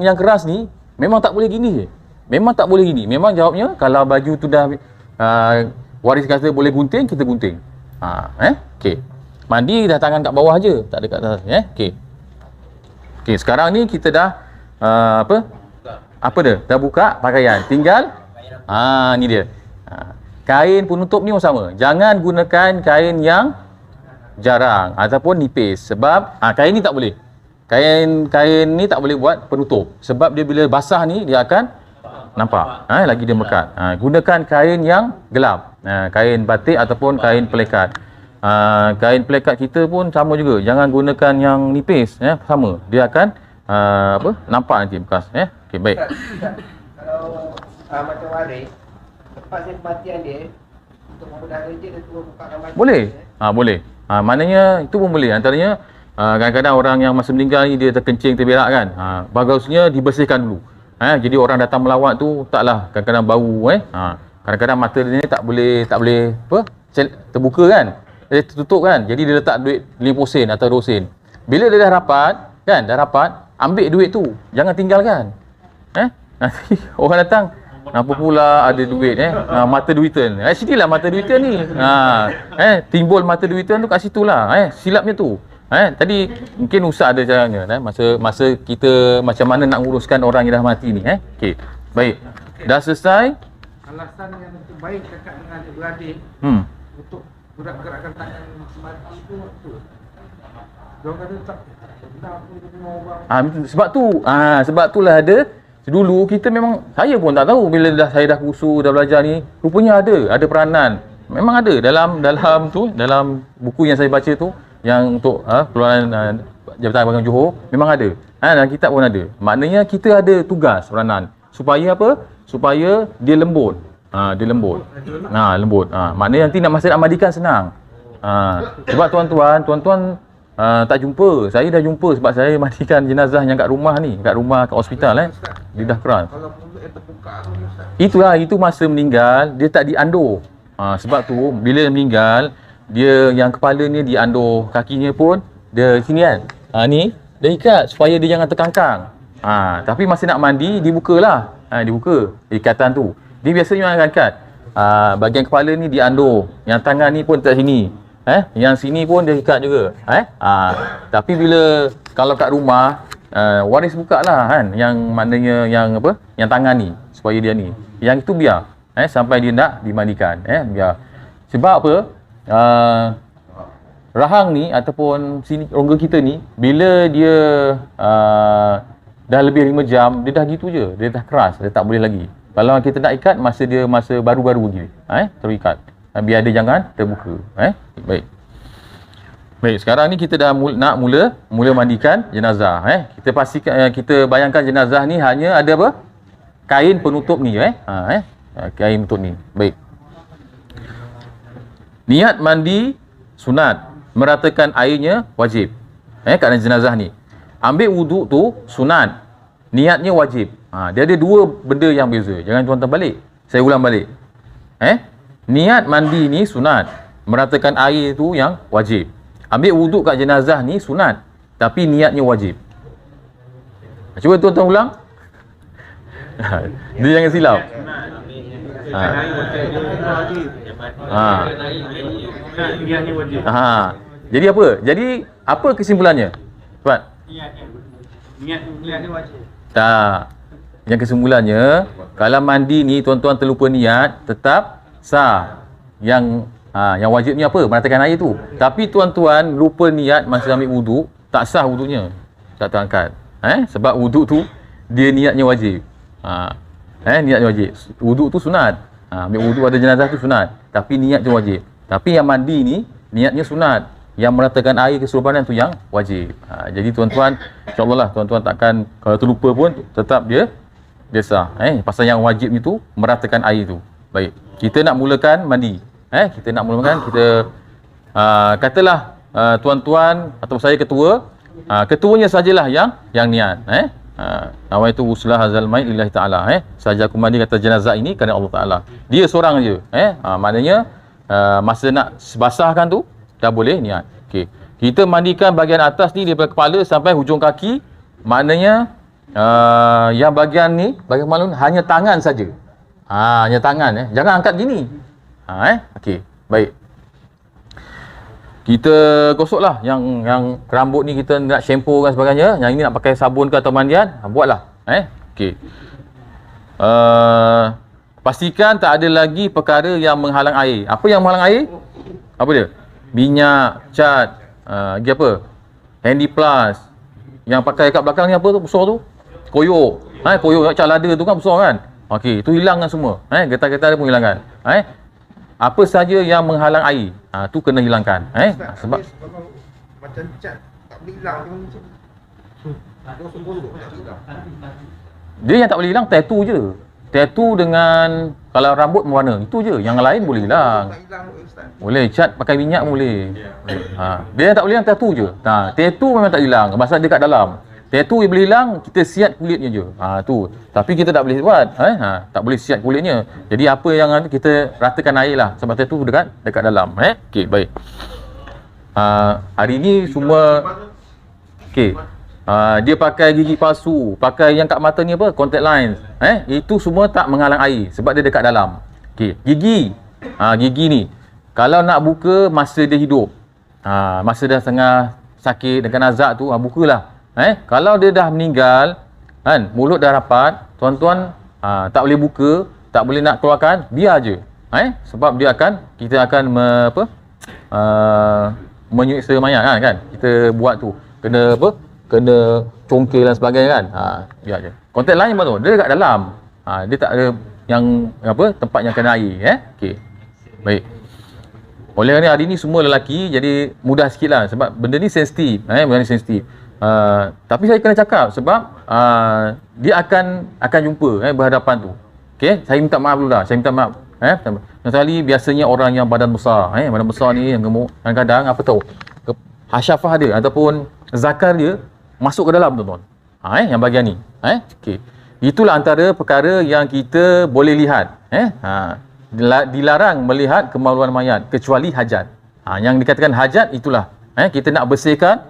yang keras ni memang tak boleh gini je. Memang tak boleh gini. Memang jawabnya kalau baju tu dah waris kata boleh gunting, kita gunting. Okey. Mandi dah tangan kat bawah je, tak ada kat atas, Okey. Okey, sekarang ni kita dah apa dia? Dah buka pakaian. Tinggal ni dia. Kain penutup ni pun sama. Jangan gunakan kain yang jarang ataupun nipis. Sebab kain ni tak boleh. Kain ni tak boleh buat penutup. Sebab dia bila basah ni dia akan nampak. Lagi dia melekat. Gunakan kain yang gelap. Kain batik ataupun kain pelekat. Kain pelekat kita pun sama juga. Jangan gunakan yang nipis, sama. Dia akan nampak nanti bekas, Okey, baik. Kalau macam waris, lepas kematian dia, untuk saudara je dia turun buka gambar. Boleh. Boleh. Maknanya itu pun boleh. Antaranya kadang-kadang orang yang masa meninggal ni dia terkencing, terberak kan. Bagusnya dibersihkan dulu. Jadi orang datang melawat tu taklah kadang-kadang bau, kadang-kadang mata dia ni tak boleh terbuka kan. Dia tertutup kan. Jadi dia letak duit 50 sen atau 2 sen. Bila dia dah rapat, kan? Dah rapat, ambil duit tu. Jangan tinggalkan. Nanti orang datang, kenapa pula ada duit, mata duitan. Sinilah mata duitan ni. Timbul mata duitan tu kat situlah. Silapnya tu. Tadi mungkin Ustaz ada caranya, masa kita macam mana nak nguruskan orang yang dah mati ni. Okey. Baik. Dah selesai. Alasan yang terbaik kakak dengan adik-beradik untuk gerak-gerakkan tangan mati itu tu. Dia kata tak kenapa dia mau orang. Sebab itulah ada. Dulu kita memang, saya pun tak tahu bila saya dah kursus, dah belajar ni, rupanya ada peranan. Memang ada dalam buku yang saya baca tu, yang untuk keluaran Jabatan Perdagangan Johor, memang ada. Dalam kitab pun ada. Maknanya kita ada tugas peranan. Supaya apa? Supaya dia lembut. Dia lembut. Lembut. Maknanya nanti nak mandikan senang. Sebab tuan-tuan tak jumpa. Saya dah jumpa sebab saya mandikan jenazah yang kat rumah ni, kat hospital dia dah keras. Kalau yang terbuka tu Ustaz. Itulah, itu masa meninggal dia tak diandur. Sebab tu bila dia meninggal, dia yang kepala ni diandur, kakinya pun dia sini kan. Ni dia ikat supaya dia jangan terkangkang. Tapi masa nak mandi dibukalah. Dibuka ikatan tu. Dia biasanya akan ikat. Bahagian kepala ni diandur, yang tangan ni pun tak sini. Yang sini pun dia ikat juga. Tapi bila kalau kat rumah, waris buka lah kan, yang maknanya yang apa, yang tangan ni supaya dia ni, yang itu biar sampai dia nak dimandikan, biar. Sebab apa, rahang ni ataupun sini rongga kita ni, bila dia dah lebih 5 jam, dia dah gitu je, dia dah keras, dia tak boleh lagi. Kalau kita nak ikat masa baru-baru gini, terus ikat, biar dia jangan terbuka. Baik, sekarang ni kita dah nak mula mandikan jenazah. Kita pastikan, kita bayangkan jenazah ni hanya ada apa? Kain penutup ni kain penutup ni. Baik. Niat mandi sunat, meratakan airnya wajib. Kat jenazah ni. Ambil wuduk tu sunat, niatnya wajib. Dia ada dua benda yang beza. Jangan tuan-tuan balik. Saya ulang balik. Niat mandi ni sunat, meratakan air tu yang wajib. Ambil wuduk kat jenazah ni sunat, tapi niatnya wajib. Cuba tuan-tuan ulang. Dia jangan silap. Jadi apa? Jadi apa kesimpulannya? Cepat. Niatnya wajib. Tak. Yang kesimpulannya, kalau mandi ni tuan-tuan terlupa niat, tetap sah. Yang wajibnya apa? Meratakan air tu. Tapi tuan-tuan lupa niat masa ambil wuduk, tak sah wuduknya. Tak terangkat. Sebab wuduk tu dia niatnya wajib. Niatnya wajib. Wuduk tu sunat. Ambil wuduk ada jenazah tu sunat, tapi niat tu wajib. Tapi yang mandi ni niatnya sunat. Yang meratakan air keseluruhan tu yang wajib. Jadi tuan-tuan, insya-Allah lah tuan-tuan takkan, kalau terlupa pun tetap dia sah. Pasal yang wajib itu meratakan air tu. Baik. Kita nak mulakan mandi. Kita katalah tuan-tuan atau saya ketua, ketuanya sajalah yang niat. Nawaitu uslah hazal main lillahi taala. Saja aku mandi kata jenazah ini kerana Allah Taala. Dia seorang je. Maknanya masa nak basahkan tu dah boleh niat. Okey. Kita mandikan bahagian atas ni daripada kepala sampai hujung kaki. Maknanya yang bahagian ni, bahagian malu hanya tangan saja. Hanya tangan. Jangan angkat gini. Okey. Baik. Kita gosoklah yang rambut ni, kita nak shampoo dan sebagainya. Yang ini nak pakai sabun ke atau mandian, buatlah. Okey. Pastikan tak ada lagi perkara yang menghalang air. Apa yang menghalang air? Apa dia? Minyak, cat, lagi apa? Handy plus. Yang pakai kat belakang ni apa tu? Besar tu? Koyok. Koyok cat lada tu kan besar kan? Okey, tu hilangkan semua. Getah-getah dia pun hilangkan. Apa saja yang menghalang air, tu kena hilangkan. Sebab kalau macam cat tak boleh hilang macam dia yang tak boleh hilang tattoo je. Tattoo dengan kalau rambut mewarna, itu je. Yang lain boleh hilang. Boleh, cat pakai minyak boleh. Dia yang tak boleh hilang tattoo je. Tattoo memang tak hilang, pasal dia kat dalam. Tattoo yang boleh hilang, kita siat kulitnya je. Tu. Tapi kita tak boleh buat. Tak boleh siat kulitnya. Jadi apa yang ada, kita ratakan air lah. Sebab tattoo dekat dalam. Okey, baik. Hari ni semua okey. Dia pakai gigi palsu, pakai yang kat mata ni apa? Contact lens. Itu semua tak menghalang air sebab dia dekat dalam. Okey, gigi. Gigi ni kalau nak buka masa dia hidup. Masa dah tengah sakit dengan azab tu, bukalah. Kalau dia dah meninggal, kan, mulut dah rapat, tuan-tuan tak boleh buka, tak boleh nak keluarkan, biar je. Sebab kita akan menyiksa mayat kan. Kita buat tu. Kena apa? Kena congkel dan sebagainya kan. Biar je. Kontak lain apa tu? Dia dekat dalam. Dia tak ada yang apa? Tempat yang kena air. Okey. Baik. Oleh kerana hari ni semua lelaki, jadi mudah sikitlah sebab benda ni sensitif. Benda ni sensitif. Tapi saya kena cakap sebab dia akan jumpa berhadapan tu. Okey, saya minta maaf dulu dah. Saya minta maaf. Sekali biasanya orang yang badan besar, badan besar ni yang gemuk, kadang-kadang apa tahu, hasyafah dia ataupun zakar dia masuk ke dalam tuan-tuan. Yang bahagian ni. Okey. Itulah antara perkara yang kita boleh lihat. Dilarang melihat kemaluan mayat kecuali hajat. Yang dikatakan hajat itulah kita nak bersihkan.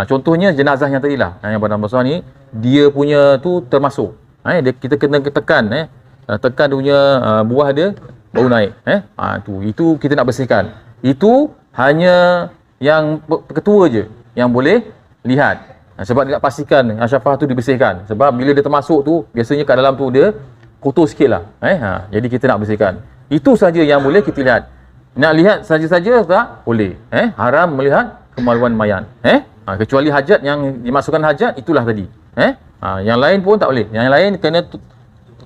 Contohnya jenazah yang tadi lah, yang badan besar ni, dia punya tu termasuk. Kita kena tekan, tekan dia punya buah dia baru naik. Itu kita nak bersihkan. Itu hanya yang ketua je yang boleh lihat. Sebab dia nak pastikan syafah tu dibersihkan. Sebab bila dia termasuk tu, biasanya kat dalam tu dia kotor sikit lah. Jadi kita nak bersihkan. Itu saja yang boleh kita lihat. Nak lihat saja-saja tak boleh. Haram melihat kemaluan mayat. Kecuali hajat, yang dimasukkan hajat itulah tadi. Yang lain pun tak boleh. Yang lain kena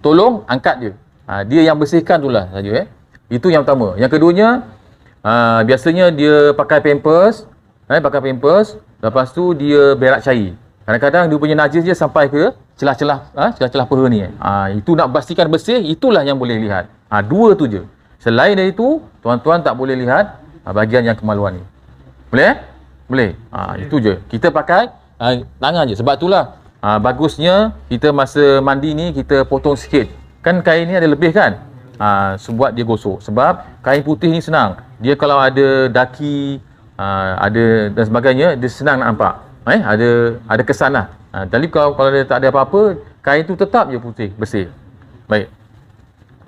tolong angkat dia. Dia yang bersihkan itulah saja. Itu yang pertama. Yang keduanya, biasanya dia pakai pampers. Lepas tu dia berak cair. Kadang-kadang dia punya najis dia sampai ke celah-celah peha ni. Itu nak pastikan bersih, itulah yang boleh lihat. Dua tu je. Selain dari itu, tuan-tuan tak boleh lihat bahagian yang kemaluan ni. Boleh? Boleh. Itu je. Kita pakai tangan je. Sebab itulah bagusnya kita masa mandi ni kita potong sikit. Kan kain ni ada lebih kan? Buat dia gosok. Sebab kain putih ni senang. Dia kalau ada daki, ada dan sebagainya, dia senang nak nampak. Ada kesan lah. Tapi kalau dia tak ada apa-apa, kain tu tetap je putih, bersih. Baik.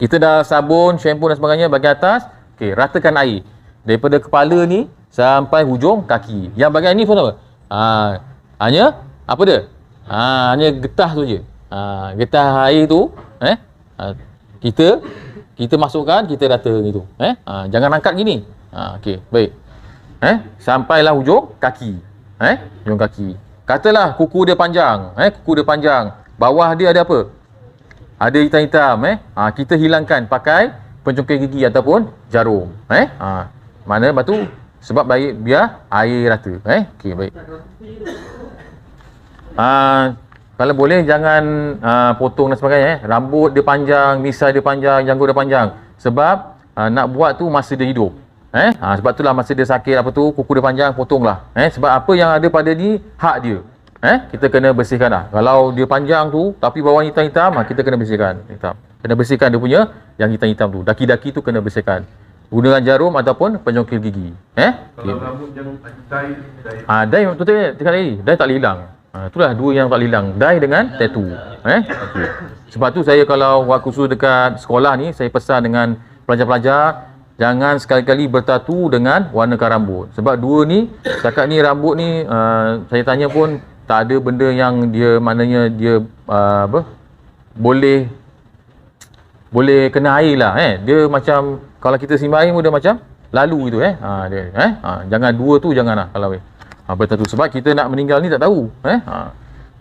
Kita dah sabun, shampoo dan sebagainya bahagian atas. Okey, ratakan air. Daripada kepala ni sampai hujung kaki. Yang bahagian ni pun apa? Hanya apa dia? Hanya getah tu je. Getah air tu, kita masukkan, kita rata gitu. Jangan angkat gini. Okey, baik. Sampailah hujung kaki. Hujung kaki. Katalah kuku dia panjang, bawah dia ada apa? Ada hitam-hitam, kita hilangkan pakai pencongkel gigi ataupun jarum. Mana batu? Sebab baik biar air rata. Okey, baik. Kalau boleh jangan potong dan sebagainya. Rambut dia panjang, misai dia panjang, janggut dia panjang. Sebab nak buat tu masa dia hidup. Sebab itulah masa dia sakit apa tu, kuku dia panjang, potonglah. Sebab apa yang ada pada ni hak dia. Kita kena bersihkan lah. Kalau dia panjang tu tapi bawah hitam-hitam, kita kena bersihkan. Kena bersihkan dia punya yang hitam-hitam tu. Daki-daki tu kena bersihkan. Gunakan jarum ataupun penyongkil gigi. Kalau rambut jangan dye. Dye betul tadi. Dye tak boleh hilang. Itulah dua yang tak boleh hilang. Dye dengan tattoo. Okay. Sebab tu saya kalau buat kursus dekat sekolah ni, saya pesan dengan pelajar-pelajar, jangan sekali-kali bertatu dengan warnakan rambut. Sebab dua ni, setakat ni rambut ni, saya tanya pun tak ada benda yang dia maknanya dia boleh kena air lah. Dia macam kalau kita simbah air pun dia macam lalu gitu. Jangan dua tu janganlah kalau bertatu. Sebab kita nak meninggal ni tak tahu.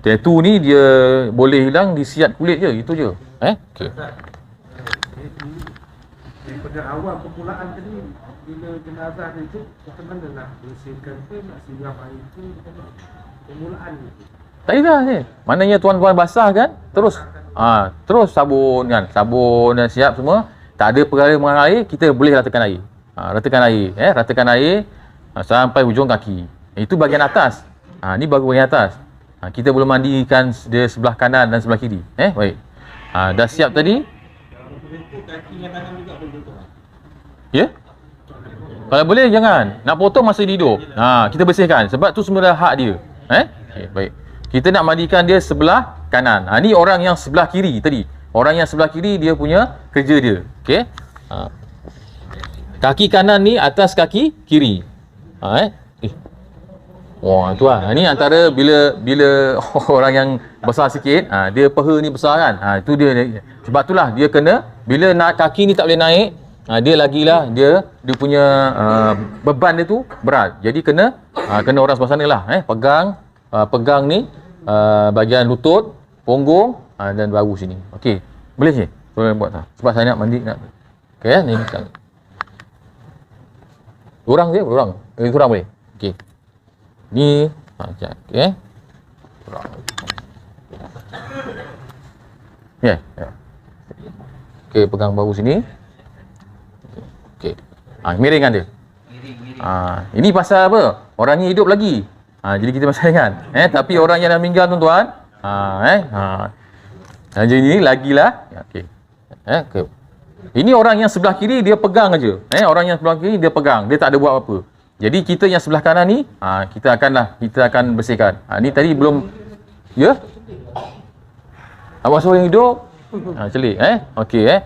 Tattoo ni dia boleh hilang di siat kulit je, itu je. Okey. Daripada awal permulaan tadi, bila jenazah itu, macam mana nak bersihkan ke, nak siram air tu, permulaan itu? Tak ada ni. Maknanya tuan-tuan basah kan, terus sabun kan, sabun dan siap semua. Tak ada perkara mengenai air, kita boleh ratakan air. Ratakan air sampai hujung kaki. Itu bahagian atas. Ni baru bahagian atas. Kita boleh mandikan dia sebelah kanan dan sebelah kiri. Baik. Dah siap tadi. Kaki dengan tangan juga boleh potong. Ya? Kalau boleh jangan. Nak potong masa dia hidup. Kita bersihkan sebab tu semua dah hak dia. Okay, baik. Kita nak mandikan dia sebelah kanan. Ni orang yang sebelah kiri tadi. Orang yang sebelah kiri dia punya kerja dia. Okey. Kaki kanan ni atas kaki kiri. Wah, tu lah. Ni antara bila orang yang besar sikit, dia peha ni besar kan. Itu dia. Sebab itulah dia kena bila nak kaki ni tak boleh naik, dia lagilah dia punya beban dia tu berat. Jadi kena orang sebelah sana lah. Pegang ni bahagian lutut, punggung dan bahu sini. Okey. Boleh je? Boleh buat tak? Sebab saya nak mandi nak. Okey ni sekali. Kurang je, kurang. Kurang boleh. Okey. Ni sekejap. Okey. Kurang. Ya. Okey, pegang bahu sini. Okey. Miringkan dia. Ini pasal apa? Orang ni hidup lagi. Jadi kita masih ingat. Tapi orang yang dah meninggal tuan-tuan, Jadi ni lagilah. Okey. Okay. Ini orang yang sebelah kiri dia pegang aja. Orang yang sebelah kiri dia pegang, dia tak ada buat apa. Jadi kita yang sebelah kanan ni, kita akan bersihkan. Ni tadi belum ya. Awak suruh yang hidup. Celik okey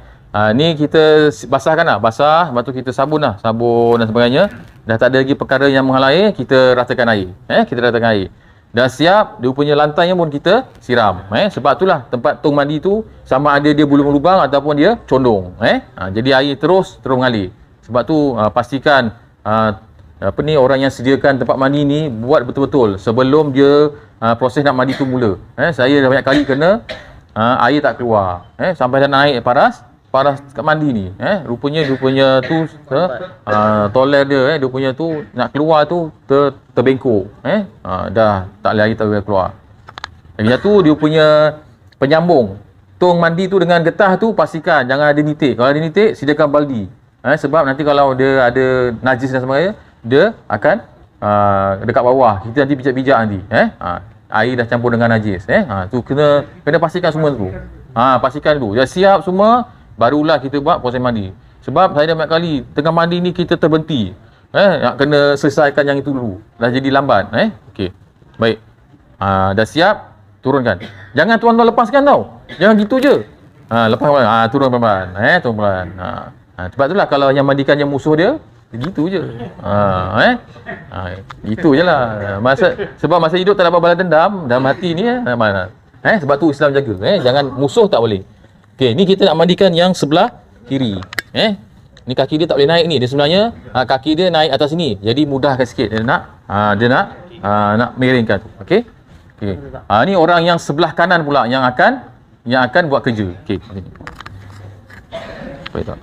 ni kita basahkan lah, basah, lepas tu kita sabun lah, sabun dan sebagainya. Dah tak ada lagi perkara yang menghalang air, kita ratakan air. Kita ratakan air. Dah siap, dia punya lantainya pun kita siram. Sebab itulah tempat tong mandi tu sama ada dia berlubang ataupun dia condong. Jadi air terus mengalir. Sebab tu pastikan orang yang sediakan tempat mandi ni buat betul-betul sebelum dia proses nak mandi tu mula. Saya dah banyak kali kena air tak keluar. Sampai dah naik paras kat mandi ni. Rupanya tu toilet dia dia punya tu nak keluar tu terbengkok. Dah tak boleh air tak boleh keluar. Lagi satu dia punya penyambung tong mandi tu dengan getah tu pastikan jangan ada nitik. Kalau ada nitik sediakan baldi. Sebab nanti kalau dia ada najis dan sebagainya dia akan dekat bawah. Kita nanti pijak-pijak nanti. Air dah campur dengan najis. Tu kena pastikan semua tu. Pastikan dulu. Dah siap semua barulah kita buat proses mandi. Sebab saya dah banyak kali tengah mandi ni kita terhenti. Nak kena selesaikan yang itu dulu. Dah jadi lambat. Okey. Baik. Dah siap, turunkan. Jangan tuan-tuan lepaskan tau. Jangan gitu je. Lepas turun pelan-pelan. Turun pelan. Sebab itulah kalau yang mandikan yang musuh dia, gitu je. Gitu je lah. Sebab masa hidup tak dapat balas dendam, dalam hati ni mana. Sebab tu Islam jaga. Jangan musuh tak boleh. Okey, ni kita nak mandikan yang sebelah kiri. Ni kaki dia tak boleh naik ni. Dia sebenarnya kaki dia naik atas sini. Jadi mudahkan sikit dia nak miringkan tu. Okey. Ni orang yang sebelah kanan pula yang akan buat kerja. Okey. Baik tak?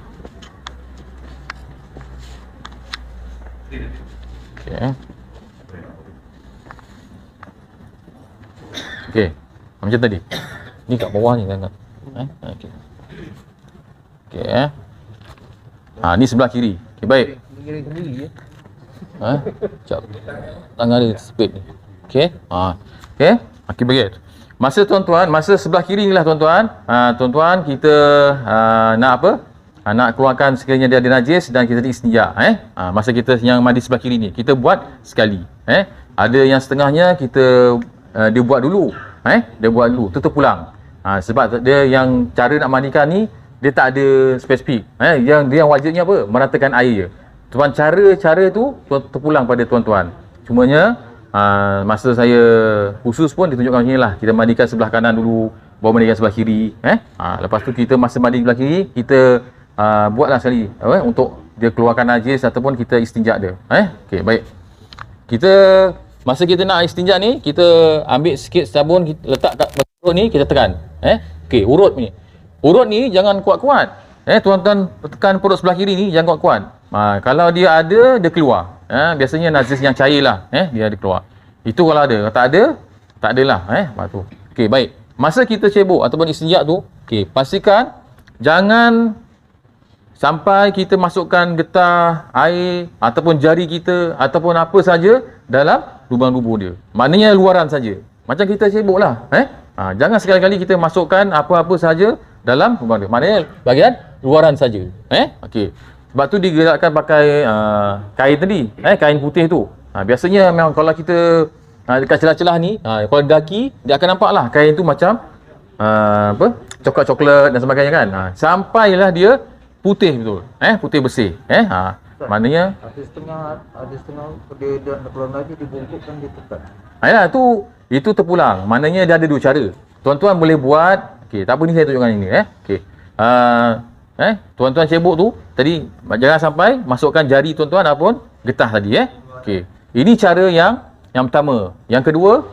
Okey. Macam tadi. Ni kat bawah ni kan. Okey. Ni sebelah kiri. Okey, baik. Sekejap. Tangan dia speed ni. Okey. Okey, baik. Masa sebelah kiri ni lah tuan-tuan. Tuan-tuan kita nak apa? Nak keluarkan sekiranya dia ada najis dan kita istinja. Masa kita yang mandi sebelah kiri ni, kita buat sekali. Ada yang setengahnya kita dia buat dulu. Dia buat dulu, tu terpulang. Sebab dia yang cara nak mandikan ni dia tak ada spesifik. Yang wajibnya apa? Meratakan air je. Tuan cara tu terpulang pada tuan-tuan. Cumanya masa saya khusus pun ditunjukkan macam inilah. Kita mandikan sebelah kanan dulu, baru mandikan sebelah kiri. Lepas tu kita masa mandi sebelah kiri, kita buatlah sekali untuk dia keluarkan najis ataupun kita istinja dia. Okey, baik. Masa kita nak istinja ni, kita ambil sikit sabun, kita letak kat urut ni, kita tekan. Okey, urut ni jangan kuat-kuat. Tuan-tuan tekan perut sebelah kiri ni jangan kuat-kuat. Kalau dia ada, dia keluar. Biasanya najis yang cair lah. Dia ada keluar. Itu kalau ada. Kalau tak ada, tak adalah. Tu. Okey, baik. Masa kita cebok ataupun istinja tu, okey, pastikan jangan sampai kita masukkan getah, air ataupun jari kita ataupun apa saja dalam lubang-lubang dia. Maknanya luaran saja. Macam kita cebok lah. Jangan sekali-kali kita masukkan apa-apa saja dalam lubang dia. Maknanya bahagian luaran saja. Okey. Sebab tu digerakkan pakai kain tadi. Kain putih tu. Biasanya memang kalau kita dekat celah-celah ni, kalau daki, dia akan nampak lah kain tu macam coklat-coklat dan sebagainya kan. Sampailah dia putih betul. Putih bersih. Maknanya ada setengah dia nak keluar lagi dibungkukkan dia tekan. Itu terpulang. Maknanya dia ada dua cara. Tuan-tuan boleh buat. Okey, tak apa ni saya tunjukkan ini. Okey. Tuan-tuan cebok tu tadi jangan sampai masukkan jari tuan-tuan ataupun getah tadi. Okey. Ini cara yang pertama. Yang kedua,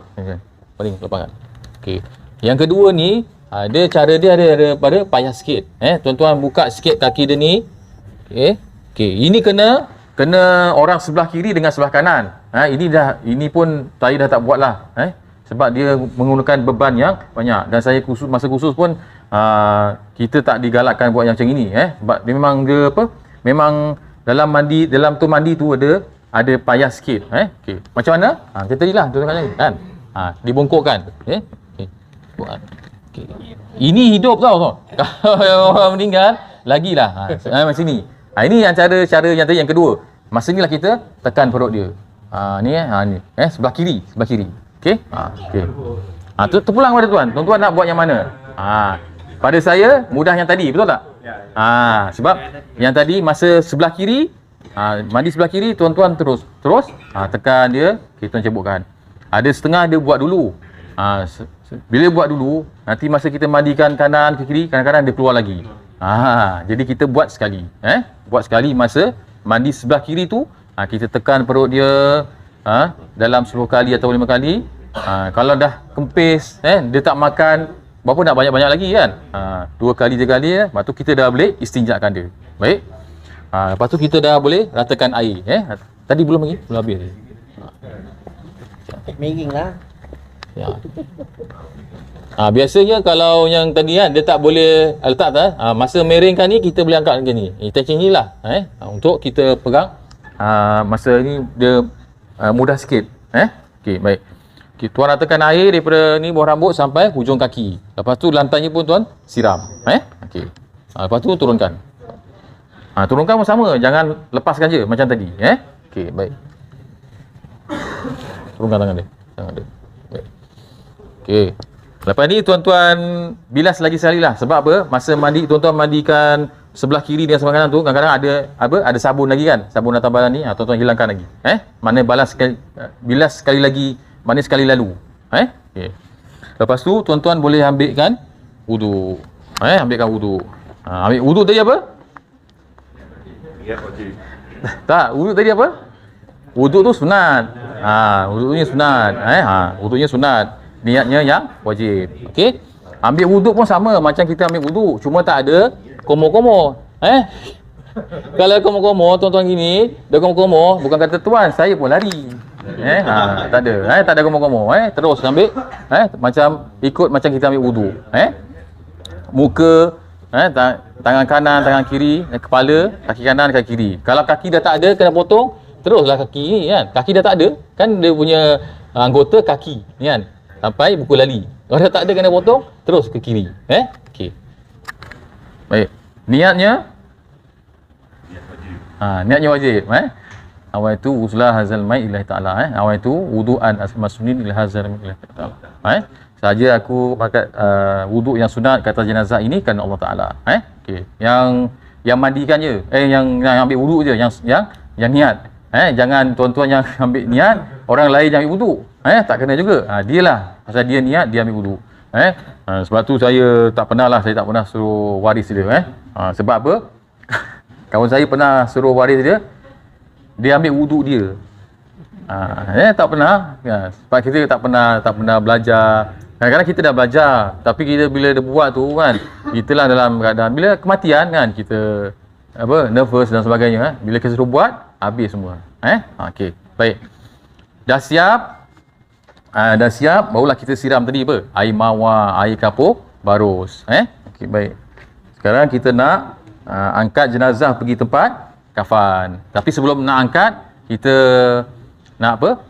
paling lepas kan. Okey. Yang kedua ni dia cara dia ada pada payah sikit. Tuan-tuan buka sikit kaki dia ni. Okey, ini kena orang sebelah kiri dengan sebelah kanan. Ini pun saya dah tak buat lah. Sebab dia menggunakan beban yang banyak dan saya masa khusus pun kita tak digalakkan buat yang macam ini. Sebab dia memang dalam tu mandi tu ada payah sikit. Okey, macam mana? Macam tadi lah tuan-tuan kan. Dibongkokkan. Okey. Buat. Okay. Ini hidup tau. Kalau orang meninggal, lagilah. Macam ni. Ini yang cara yang tadi, yang kedua. Masa ni lah kita tekan perut dia. Ni sebelah kiri. Okey? Okey. Terpulang pada tuan. Tuan-tuan nak buat yang mana? Pada saya, mudah yang tadi. Betul tak? Sebab yang tadi masa sebelah kiri, mandi sebelah kiri, tuan-tuan terus tekan dia, kita cebokkan. Ada setengah dia buat dulu. Bila buat dulu, nanti masa kita mandikan kanan ke kiri, kadang-kadang dia keluar lagi. Jadi kita buat sekali. Buat sekali masa mandi sebelah kiri tu, kita tekan perut dia dalam 10 kali atau 5 kali. Kalau dah kempis, dia tak makan, berapa nak banyak-banyak lagi kan? 2 kali, 3 kali, lepas tu kita dah boleh istinjakkan dia. Baik. Lepas tu kita dah boleh ratakan air. Tadi belum lagi? Belum habis. Miring lah. Ya. Biasanya kalau yang tadi kan, dia tak boleh letak masa meringkan ni kita boleh angkat macam ni. Tension ni lah. Untuk kita pegang. Masa ni dia mudah sikit. Okey, baik. Okay, tuan ratakan air daripada ni bawah rambut sampai hujung kaki. Lepas tu lantainya pun tuan siram. Okey. Lepas tu turunkan. Turunkan pun sama, jangan lepaskan je macam tadi. Okey, baik. Turunkan tangan dia. Baik. Okey. Lepas ni tuan-tuan bilas lagi sekali lah. Sebab apa? Masa mandi, tuan-tuan mandikan sebelah kiri dengan sebelah kanan tu, kadang-kadang ada sabun lagi kan? Sabun atau balan ni, tuan-tuan hilangkan lagi. Mana bilas sekali lagi, mana sekali lalu. Okay. Lepas tu tuan-tuan boleh ambilkan wudu. Ambilkan wudu. Ambil wudu tadi apa? Tak, wudu tadi apa? Wudu tu sunat. Wudunya sunat. Wudunya sunat. Niatnya yang wajib. Okey. Ambil wudu pun sama macam kita ambil wudu, cuma tak ada komo-komo. Kalau komo-komo tuan-tuan gini, dah komo-komo, bukan kata tuan, saya pun lari. Tak ada. Tak ada komo-komo. Terus ambil macam ikut macam kita ambil wudu. Muka, tangan kanan, tangan kiri, kepala, kaki kanan, kaki kiri. Kalau kaki dah tak ada, kena potong, teruslah kaki ni kan. Kaki dah tak ada, kan dia punya anggota kaki ni kan. Sampai buku lali. Kalau dah tak ada, kena potong, terus ke kiri. Okey. Baik. Niatnya niatnya wajib. Awal itu uslah hazal mai ilahi ta'ala. Awal itu wudu'an asmasunin ilahi hazal mai ilahi ta'ala. Saja aku pakai wuduk yang sunat kata jenazah ini kerana Allah Ta'ala. Okey. Yang mandikan je. Yang ambil wuduk je. Yang niat. Jangan tuan-tuan yang ambil niat, orang lain yang ambil wuduk. Tak kena juga. Dia lah. Pasal dia niat, dia ambil wuduk. Sebab tu saya tak pernah suruh waris dia. Sebab apa? Kawan saya pernah suruh waris dia, dia ambil wuduk dia. Tak pernah. Sebab kita tak pernah belajar. Kadang-kadang kita dah belajar, tapi kita bila dia buat tu kan, kita lah dalam keadaan bila kematian kan, kita nervous dan sebagainya. Bila kita suruh buat, habis semua. Okey. Baik. Dah siap, barulah kita siram tadi apa? Air mawar, air kapur, barus. Okey, baik. Sekarang kita nak angkat jenazah pergi tempat kafan. Tapi sebelum nak angkat, kita nak apa?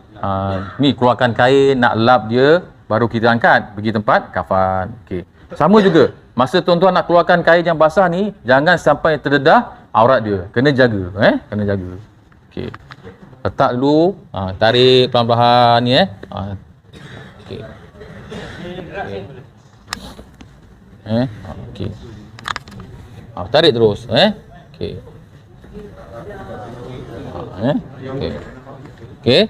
Ni keluarkan kain, nak lap dia, baru kita angkat pergi tempat kafan. Okey. Sama juga. Masa tuan-tuan nak keluarkan kain yang basah ni, jangan sampai terdedah aurat dia. Kena jaga, kena jaga. Okey. Letak dulu, tarik pelan-pelan ni Okey. Okey. Tarik terus, Okey. Okey. Okey.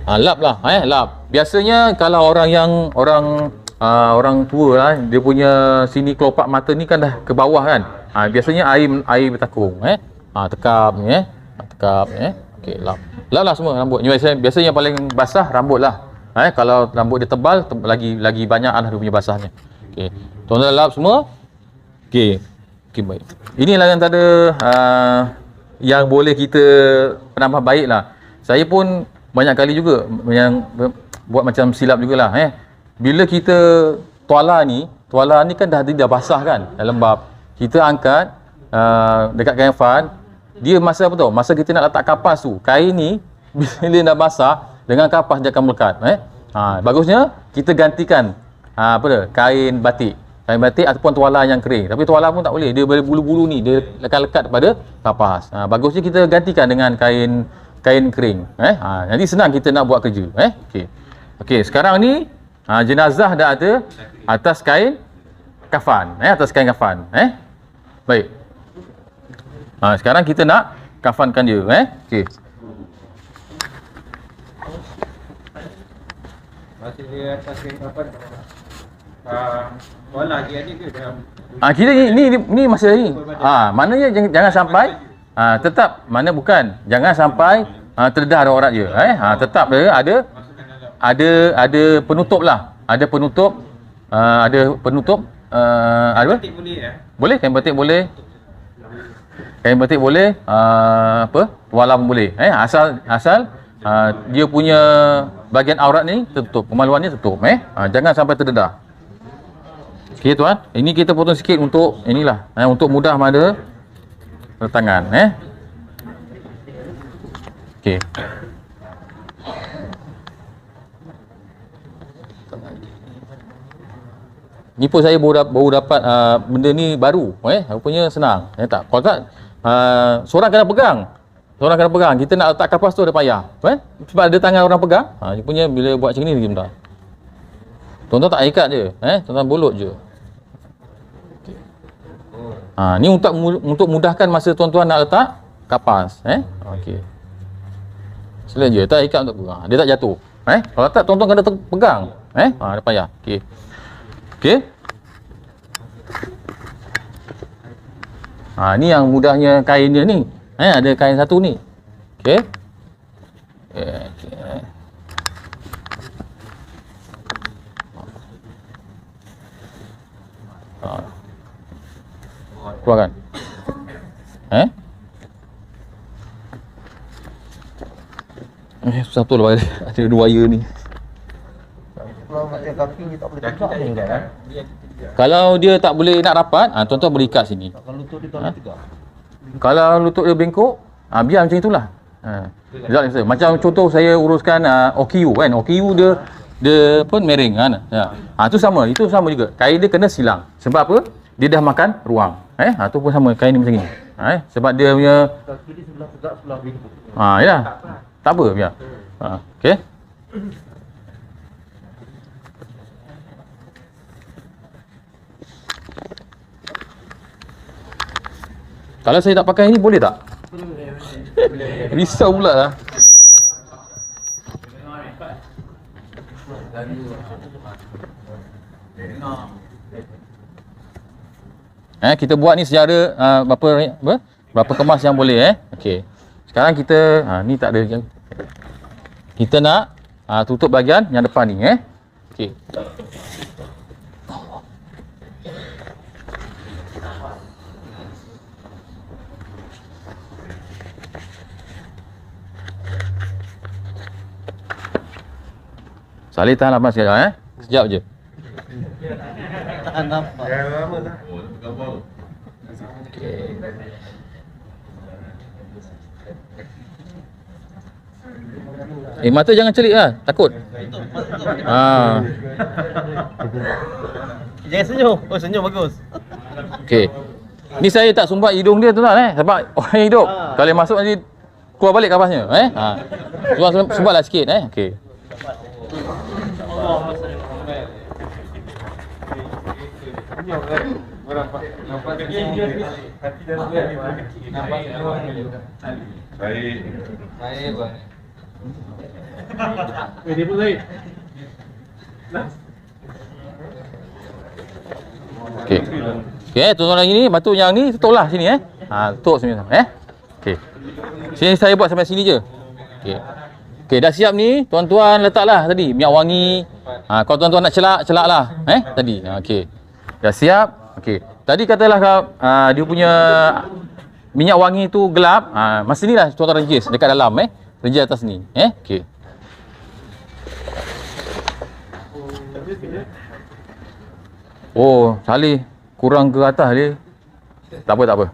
Lap lah, lap. Biasanya kalau orang tua lah, dia punya sini kelopak mata ni kan dah ke bawah kan. Biasanya air bertakung, tekap ni, tekap, okey, lap. Lap lah semua rambut. Biasanya yang paling basah rambut lah. Kalau rambut dia tebal, lagi banyak lah dia punya basahnya. Okey. Tuan-tuan lap semua. Okey. Okey, baik. Inilah yang ada yang boleh kita penambah baik lah. Saya pun banyak kali juga yang buat macam silap jugalah. Bila kita tuala ni kan dah basah kan, dah lembab. Kita angkat dekat kain fan, dia masa apa tu? Masa kita nak letak kapas tu, kain ni bila dah basah, dengan kapas dia akan melekat. Bagusnya kita gantikan apa dia? Kain batik. Kain batik ataupun tuala yang kering. Tapi tuala pun tak boleh. Dia bulu-bulu ni dia lekat-lekat pada kapas. Bagusnya kita gantikan dengan kain kering. Nanti senang kita nak buat kerja. Okey. Okey, sekarang ni jenazah dah ada atas kain kafan. Atas kain kafan. Baik. Sekarang kita nak kafankan dia. Okey. Masih dia atas kain kapan? Wala lagi ada ke dalam? Kita ni masih lagi. Maknanya jangan sampai tetap jangan sampai terdedah aurat dia. Tetap dia ada penutup lah. Ada penutup apa? Batik boleh ya? Boleh, kain batik boleh. Kain batik boleh, tuala pun boleh. Asal dia punya bahagian aurat ni tertutup, kemaluannya tertutup. Jangan sampai terdedah. Okey tuan, ini kita potong sikit untuk inilah, untuk mudah pada tangan. Okey. Ni pun saya baru dapat benda ni baru. Rupanya senang. Tak. Kalau tak seorang kena pegang. Kita nak letak kapas tu ada payah. Sebab ada tangan orang pegang. Rupanya bila buat macam ni lagi mudah. Tuan-tuan tak ikat je. Tuan-tuan bolot je. Okay. Ni untuk mudahkan masa tuan-tuan nak letak kapas. Okey. Sila je. Tak ikat untuk pegang. Dia tak jatuh. Kalau tak tuan-tuan kena pegang. Ada payah. Okey. Okey. Ni yang mudahnya kain dia ni. Ada kain satu ni. Okey. Okey. Keluarkan. Susah betul lah ada dua wire ni. Kalau macam kaki dia tak boleh tegak ni kan? Kalau dia tak boleh nak rapat, tuan-tuan boleh ikat sini. Kalau lutut dia tak boleh tegak. Kalau lutut dia bengkok, biar macam itulah. Macam contoh saya uruskan OKU kan. OKU dia pun miring kan. Itu sama juga. Kain dia kena silang. Sebab apa? Dia dah makan ruang. Tu pun sama kain ni macam ni. Sebab dia punya Kaki dia sebelah tegak, sebelah bengkok. Yalah. Tak apa biar. Okey. Kalau saya tak pakai ni boleh tak? Risau pula lah. Kita buat ni secara berapa kemas yang boleh. Okey. Sekarang kita ni tak ada. Kita nak tutup bahagian yang depan ni. Okey. Salih tahan lama sekejap. Sekejap je. Tahan nampak. Jangan lama tak? Mata jangan celik lah. Takut. Jangan senyum. Oh, senyum bagus. Okey. Ni saya tak sumbat hidung dia tuan-tuan sebab orang hidup. Kalau dia masuk nanti keluar balik kapasnya. Tuan sumbatlah sikit. Okey. Dia pun baik. Okey. Okey, tuan-tuan lagi ni, batu yang ni tutuplah sini tutup sini okey. Sini saya buat sampai sini je. Okey. Okey, dah siap ni, tuan-tuan letaklah tadi minyak wangi. Kalau tuan-tuan nak celaklah tadi. Okey. Dah siap. Okey. Tadi katalah dia punya minyak wangi tu gelap, masa ni lah tuan-tuan rejis dekat dalam rejis atas ni. Okey. Oh, Salih kurang ke atas dia. Tak apa.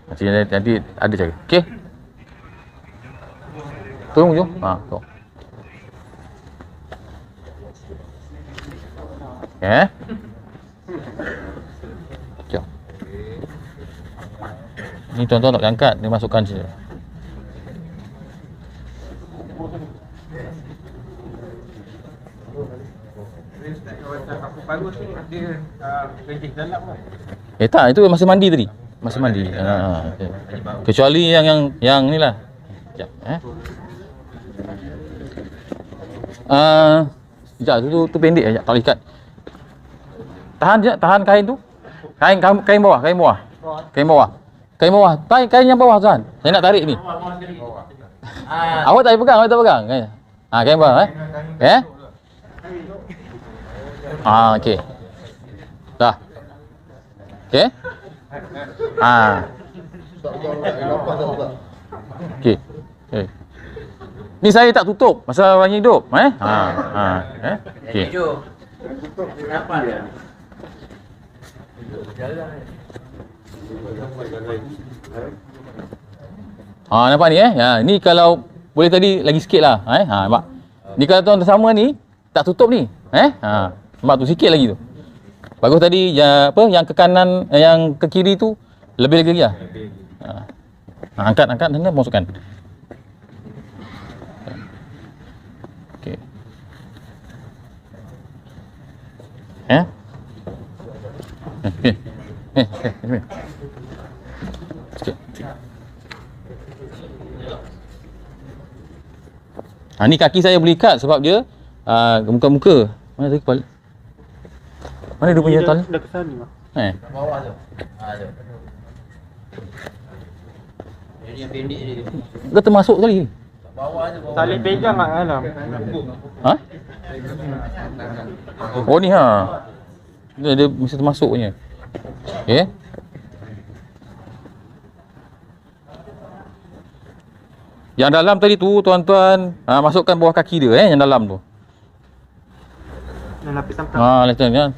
Nanti ada cara. Okey. Tolong jom. Tolong. Okay. Okey. Ni tuan-tuan tak boleh angkat, dia masukkan je. Bagus ni dia kerja dalam kan. Tak, itu masa mandi tadi. Masa mandi. Okay. Kecuali yang ni lah. Sekejap, sekejap, tu pendek sekejap, tak boleh ikat. Tahan je, tahan kain tu. Kain bawah. Kain yang bawah tuan. Saya nak tarik ni. Awak tak boleh pegang, kain bawah okey. Dah. Okey. Okey. Ni saya tak tutup masa orang hidup, Okey. Kenapa dia? Nampak ni ni kalau boleh tadi lagi sikit lah, nampak. Ni kalau tuan bersama ni tak tutup ni, nampak tu sikit lagi tu. Bagus tadi yang ke kanan, yang ke kiri tu lebih lagi lah. Angkat dan masukkan. Okey. Sikit. Ni kaki saya boleh ikat sebab dia muka-muka. Mana tadi kepala? Mana dia punya tali? Dah ke sana ni. Bawah tu. Tu. Ini yang pendek dia. Dia termasuk tali. Bawah tu. Tali pegang kat dalam. Oh ni Dia mesti termasuk punya. Okey. Yang dalam tadi tu tuan-tuan masukkan bawah kaki dia yang dalam tu. Yang lapisan pertama. Lapisan kan.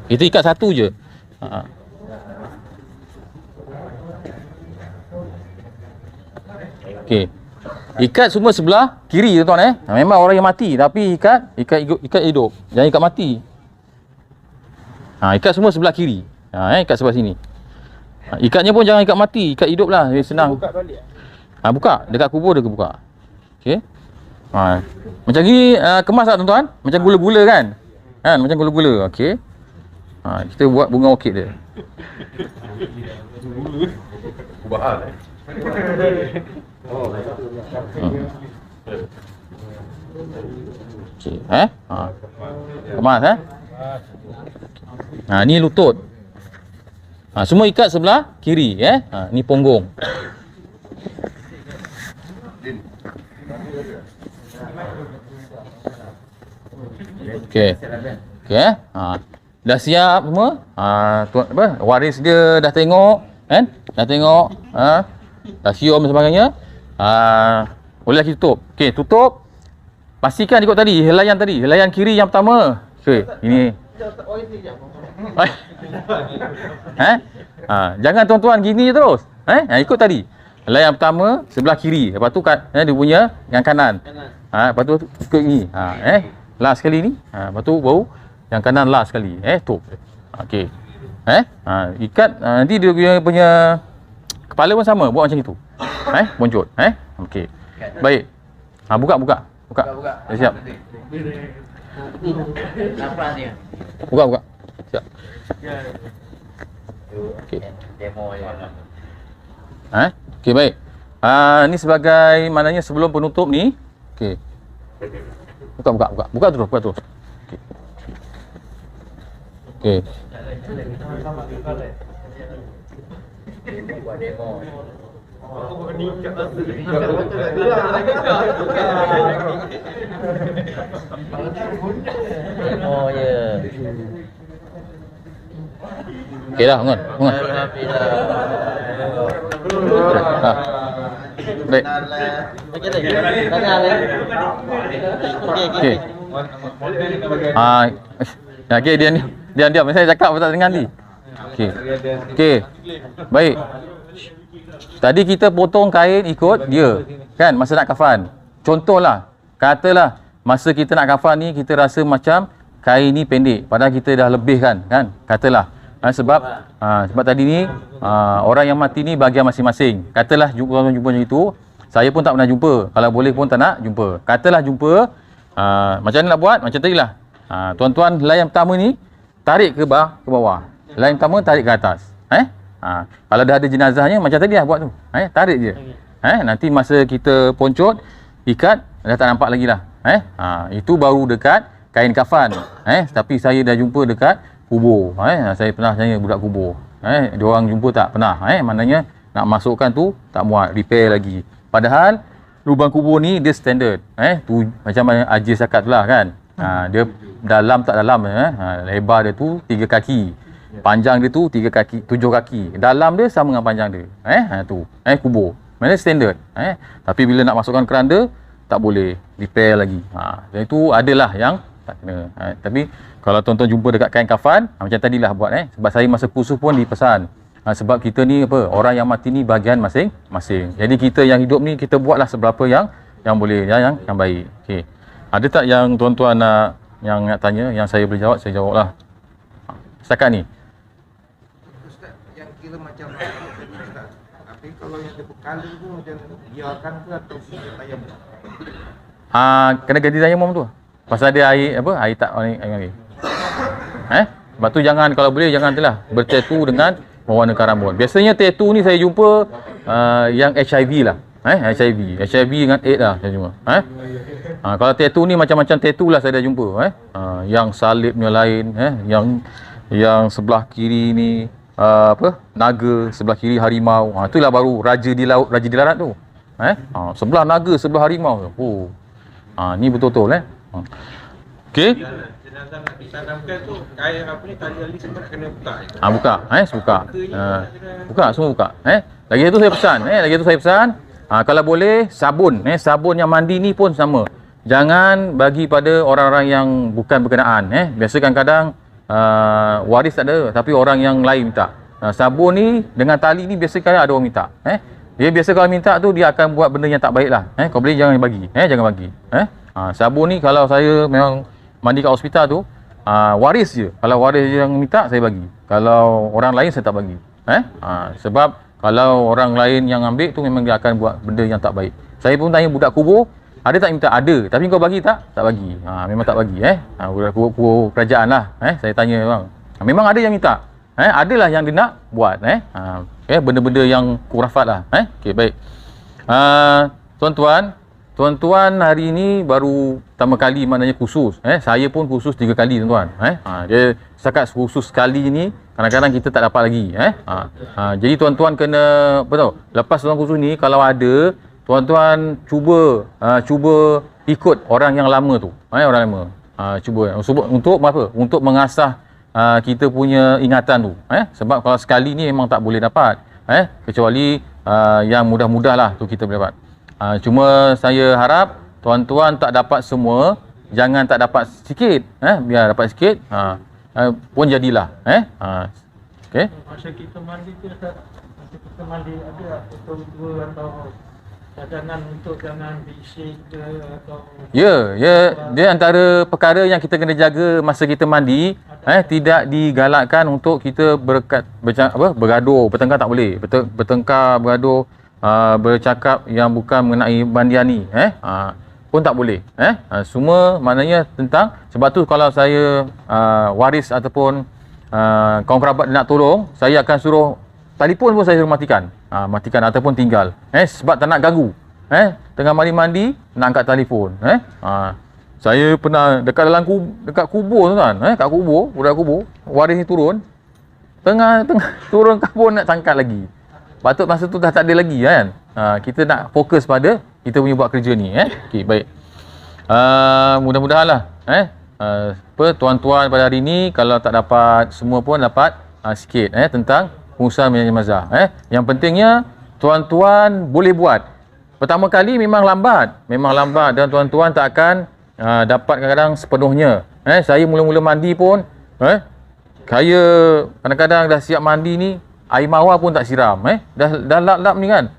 Kita ikat satu je. Okey. Ikat semua sebelah kiri tuan-tuan Memang orang yang mati tapi ikat hidup. Jangan ikat mati. Ikat semua sebelah kiri. Ikat sebelah sini. Ikatnya pun jangan ikat mati, ikat hidup lah, senang. Buka balik. Buka, dekat kubur dia buka. Okey. Macam ni kemas tak tuan-tuan? Macam gula-gula kan? Macam gula-gula. Okey. Kita buat bunga orkid dia. Ubah hal Okey, kemas ni lutut. Semua ikat sebelah kiri ni punggung. Okey. Dah siap semua? Tuan waris dia dah tengok kan? Dah tengok dah siom dan sebagainya. Boleh kita tutup. Okey, tutup. Pastikan ikut tadi, helaian kiri yang pertama. Okey, ini. Jangan tuan-tuan gini je terus. Ikut tadi. Helaian pertama sebelah kiri. Lepas tu dia punya yang kanan. Lepas tu ikut ni. Last sekali ni. Lepas tu baru yang kanan last sekali. Tu. Okey. Ikat nanti dia punya kepala pun sama, buat macam itu. Bonjot. Okey. Baik. Buka. Dah siap. Nampak dia. Buka. Siap. Okey. Demo je. Okey, baik. Ni sebagai maknanya sebelum penutup ni. Okey. Buka terus. Okey. Okey. Buat demo. Demo je. Okey dah, bangun. Baik. Okey. Okey, diam. Saya cakap apa tak dengar ni. Okey. Baik. Tadi kita potong kain ikut dia, kan, masa nak kafan. Contohlah, katalah masa kita nak kafan ni kita rasa macam kain ni pendek padahal kita dah lebihkan kan katalah sebab tadi ni orang yang mati ni bahagian masing-masing. Katalah jumpa macam itu, saya pun tak pernah jumpa, kalau boleh pun tak nak jumpa. Katalah jumpa, macam mana nak buat? Macam tadilah, tuan-tuan helai yang pertama ni tarik ke bawah, helai yang pertama tarik ke atas. Kalau dah ada jenazahnya macam tadi lah buat tu, tarik je. Nanti masa kita poncot, ikat, dah tak nampak lagi lah. Itu baru dekat kain kafan. Tapi saya dah jumpa dekat kubur. Saya pernah tanya budak kubur. Dia orang jumpa tak? Pernah. Maknanya nak masukkan tu tak muat, repair lagi. Padahal lubang kubur ni dia standard. Tu macam mana Ajis cakap tu lah kan. Dia dalam tak dalam, lebar dia tu 3 kaki. Panjang dia tu 3 kaki, 7 kaki. Dalam dia sama dengan panjang dia. Tu. Kubur. Maknanya standard. Tapi bila nak masukkan keranda tak boleh repair lagi. Dan itu adalah yang tak kena. Tapi kalau tuan-tuan jumpa dekat kain kafan, macam tadilah buat. Sebab saya masa kursus pun dipesan. Sebab kita ni apa, orang yang mati ni bahagian masing-masing. Jadi kita yang hidup ni kita buatlah seberapa yang boleh, yang baik. Okey. Ada tak yang tuan-tuan nak tanya, yang saya boleh jawab, saya jawablah. Setakat ni. Ustaz, yang kira macam tadi Ustaz. Tapi kalau yang dia berkala tu macam biarkan ke atau kita tayam? Kena ganti tayamum tu. Pasal dia air tak air lagi. Sebab tu jangan, kalau boleh jangan telah bertatu dengan mewarnakan rambut. Biasanya tattoo ni saya jumpa yang HIV lah. HIV dengan AIDS lah saya jumpa. Kalau tattoo ni macam-macam tattoo lah saya dah jumpa. Yang salibnya lain, yang sebelah kiri ni naga, sebelah kiri harimau. Itulah baru raja di laut, raja di darat tu. Sebelah naga, sebelah harimau tu. Ni betul-betul okey. Jenazah nak disadamkan tu kain apa ni tali semua nak kena buka. Buka, buka. Buka, semua buka. Lagi satu saya pesan, kalau boleh sabun, sabun yang mandi ni pun sama. Jangan bagi pada orang-orang yang bukan berkenaan, Biasa kadang-kadang waris tak ada tapi orang yang lain minta. Sabun ni dengan tali ni biasa kadang ada orang minta. Dia biasa kalau minta tu dia akan buat benda yang tak baik lah. Kau boleh jangan bagi, jangan bagi. Sabun ni kalau saya memang mandi kat hospital tu, waris je. Kalau waris yang minta saya bagi. Kalau orang lain saya tak bagi. Sebab kalau orang lain yang ambil tu memang dia akan buat benda yang tak baik. Saya pun tanya budak kubur, ada tak minta? Ada. Tapi kau bagi tak? Tak bagi. Memang tak bagi. Budak kubur kerajaan lah. Saya tanya bang. Memang ada yang minta. Adalah yang dia nak buat. Benda-benda yang kurafat lah. Okey, baik. Tuan-tuan hari ni baru pertama kali maknanya khusus. Saya pun khusus 3 kali tuan-tuan. Dia setakat khusus sekali ni kadang-kadang kita tak dapat lagi. Jadi tuan-tuan kena lepas tuan khusus ni kalau ada tuan-tuan cuba ikut orang yang lama tu. Orang lama. Cuba untuk apa? Untuk mengasah kita punya ingatan tu. Sebab kalau sekali ni memang tak boleh dapat. Kecuali yang mudah-mudah lah tu kita boleh dapat. Cuma saya harap tuan-tuan tak dapat semua, jangan tak dapat sikit, biar dapat sikit, pun jadilah, okey. Masa kita mandi tu Ustaz, masa kita mandi ada betul-betul atau cadangan untuk jangan bising ke atau dia antara perkara yang kita kena jaga masa kita mandi, tidak digalakkan untuk kita bergaduh, bertengkar tak boleh, bertengkar, bergaduh, bercakap yang bukan mengenai mandian ni, pun tak boleh. Semua maknanya tentang, sebab tu kalau saya waris ataupun kawan kerabat nak tolong, saya akan suruh telefon pun saya suruh matikan. Matikan ataupun tinggal. Sebab tak nak ganggu. Tengah mandi nak angkat telefon. Saya pernah dekat kubur tu kan. Kat kubur, budak kubur, waris ni turun. Tengah turun kabur nak cangkat lagi. Patut masa tu dah tak ada lagi kan. Kita nak fokus pada kita punya buat kerja ni. Okey, baik. Mudah-mudahan lah. Tuan-tuan pada hari ni kalau tak dapat semua pun dapat sikit tentang pengusahaan jenazah. Yang pentingnya tuan-tuan boleh buat. Pertama kali memang lambat dan tuan-tuan tak akan dapat kadang-kadang sepenuhnya. Saya mula-mula mandi pun saya kadang-kadang dah siap mandi ni air mawar pun tak siram. Dah lap-lap ni kan.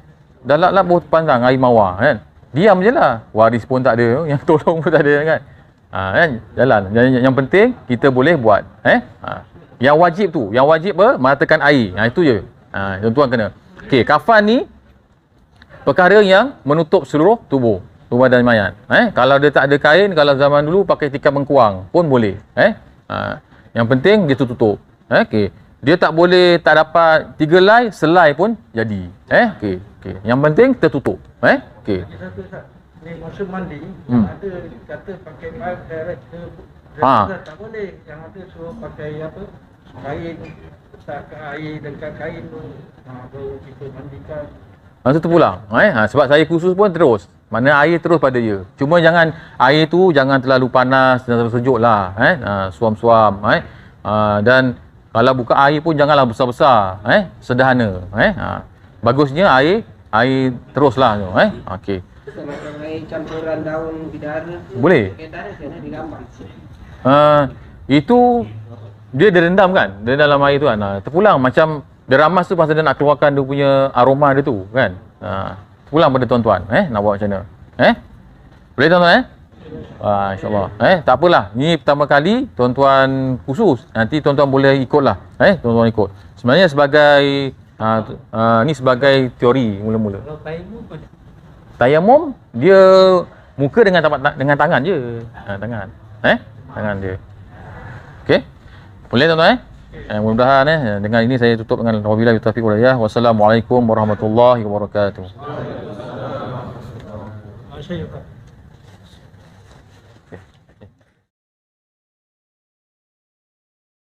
Dah lap-lap baru pandang air mawar kan. diam je lah. Waris pun tak ada, yang tolong pun tak ada kan. Kan? Jalan. Yang penting kita boleh buat. Yang wajib apa? Matakan air. Itu je. Tuan-tuan kena. Okey, kafan ni perkara yang menutup seluruh tubuh badan mayat. Kalau dia tak ada kain, kalau zaman dulu pakai tikar bengkuang pun boleh. Yang penting dia tutup. Okey. Dia tak boleh tak dapat 3 helai, selai pun jadi. Okey. Yang penting tertutup. Okey. Satu Ustaz, ni masa mandi ada kata pakai pipe direct ke tak boleh. Yang ada suruh pakai apa? Kain, letakkan air dekat kain tu. Baru kita mandikan. Masa tu pulang. Sebab saya khusus pun terus. Mana air terus pada dia. Cuma jangan air tu jangan terlalu panas dan terlalu sejuk lah. Suam-suam. Dan kalau buka air pun janganlah besar-besar. Sederhana. Bagusnya air teruslah tu. Okey. Macam air campuran daun bidara tu. Boleh. Kita ada digambar. Itu dia direndam kan. Dia dalam air tu kan. Terpulang macam dia ramas tu pasal dia nak keluarkan dia punya aroma dia tu kan. Pulang pada tuan-tuan. Nak buat macam mana? Boleh tuan-tuan? InsyaAllah. Tak apalah. Ni pertama kali tuan-tuan khusus. Nanti tuan-tuan boleh ikutlah. Tuan-tuan ikut. Sebenarnya sebagai ni sebagai teori mula-mula. Kalau tayamum pun Tayamum dia muka dengan tangan je. Tangan. Tangan dia. Okey. Boleh tuan-tuan? Mudah-mudahan dengan ini saya tutup dengan wabillahi taufiq wal hidayah. Wassalamualaikum warahmatullahi wabarakatuh. Masya Allah.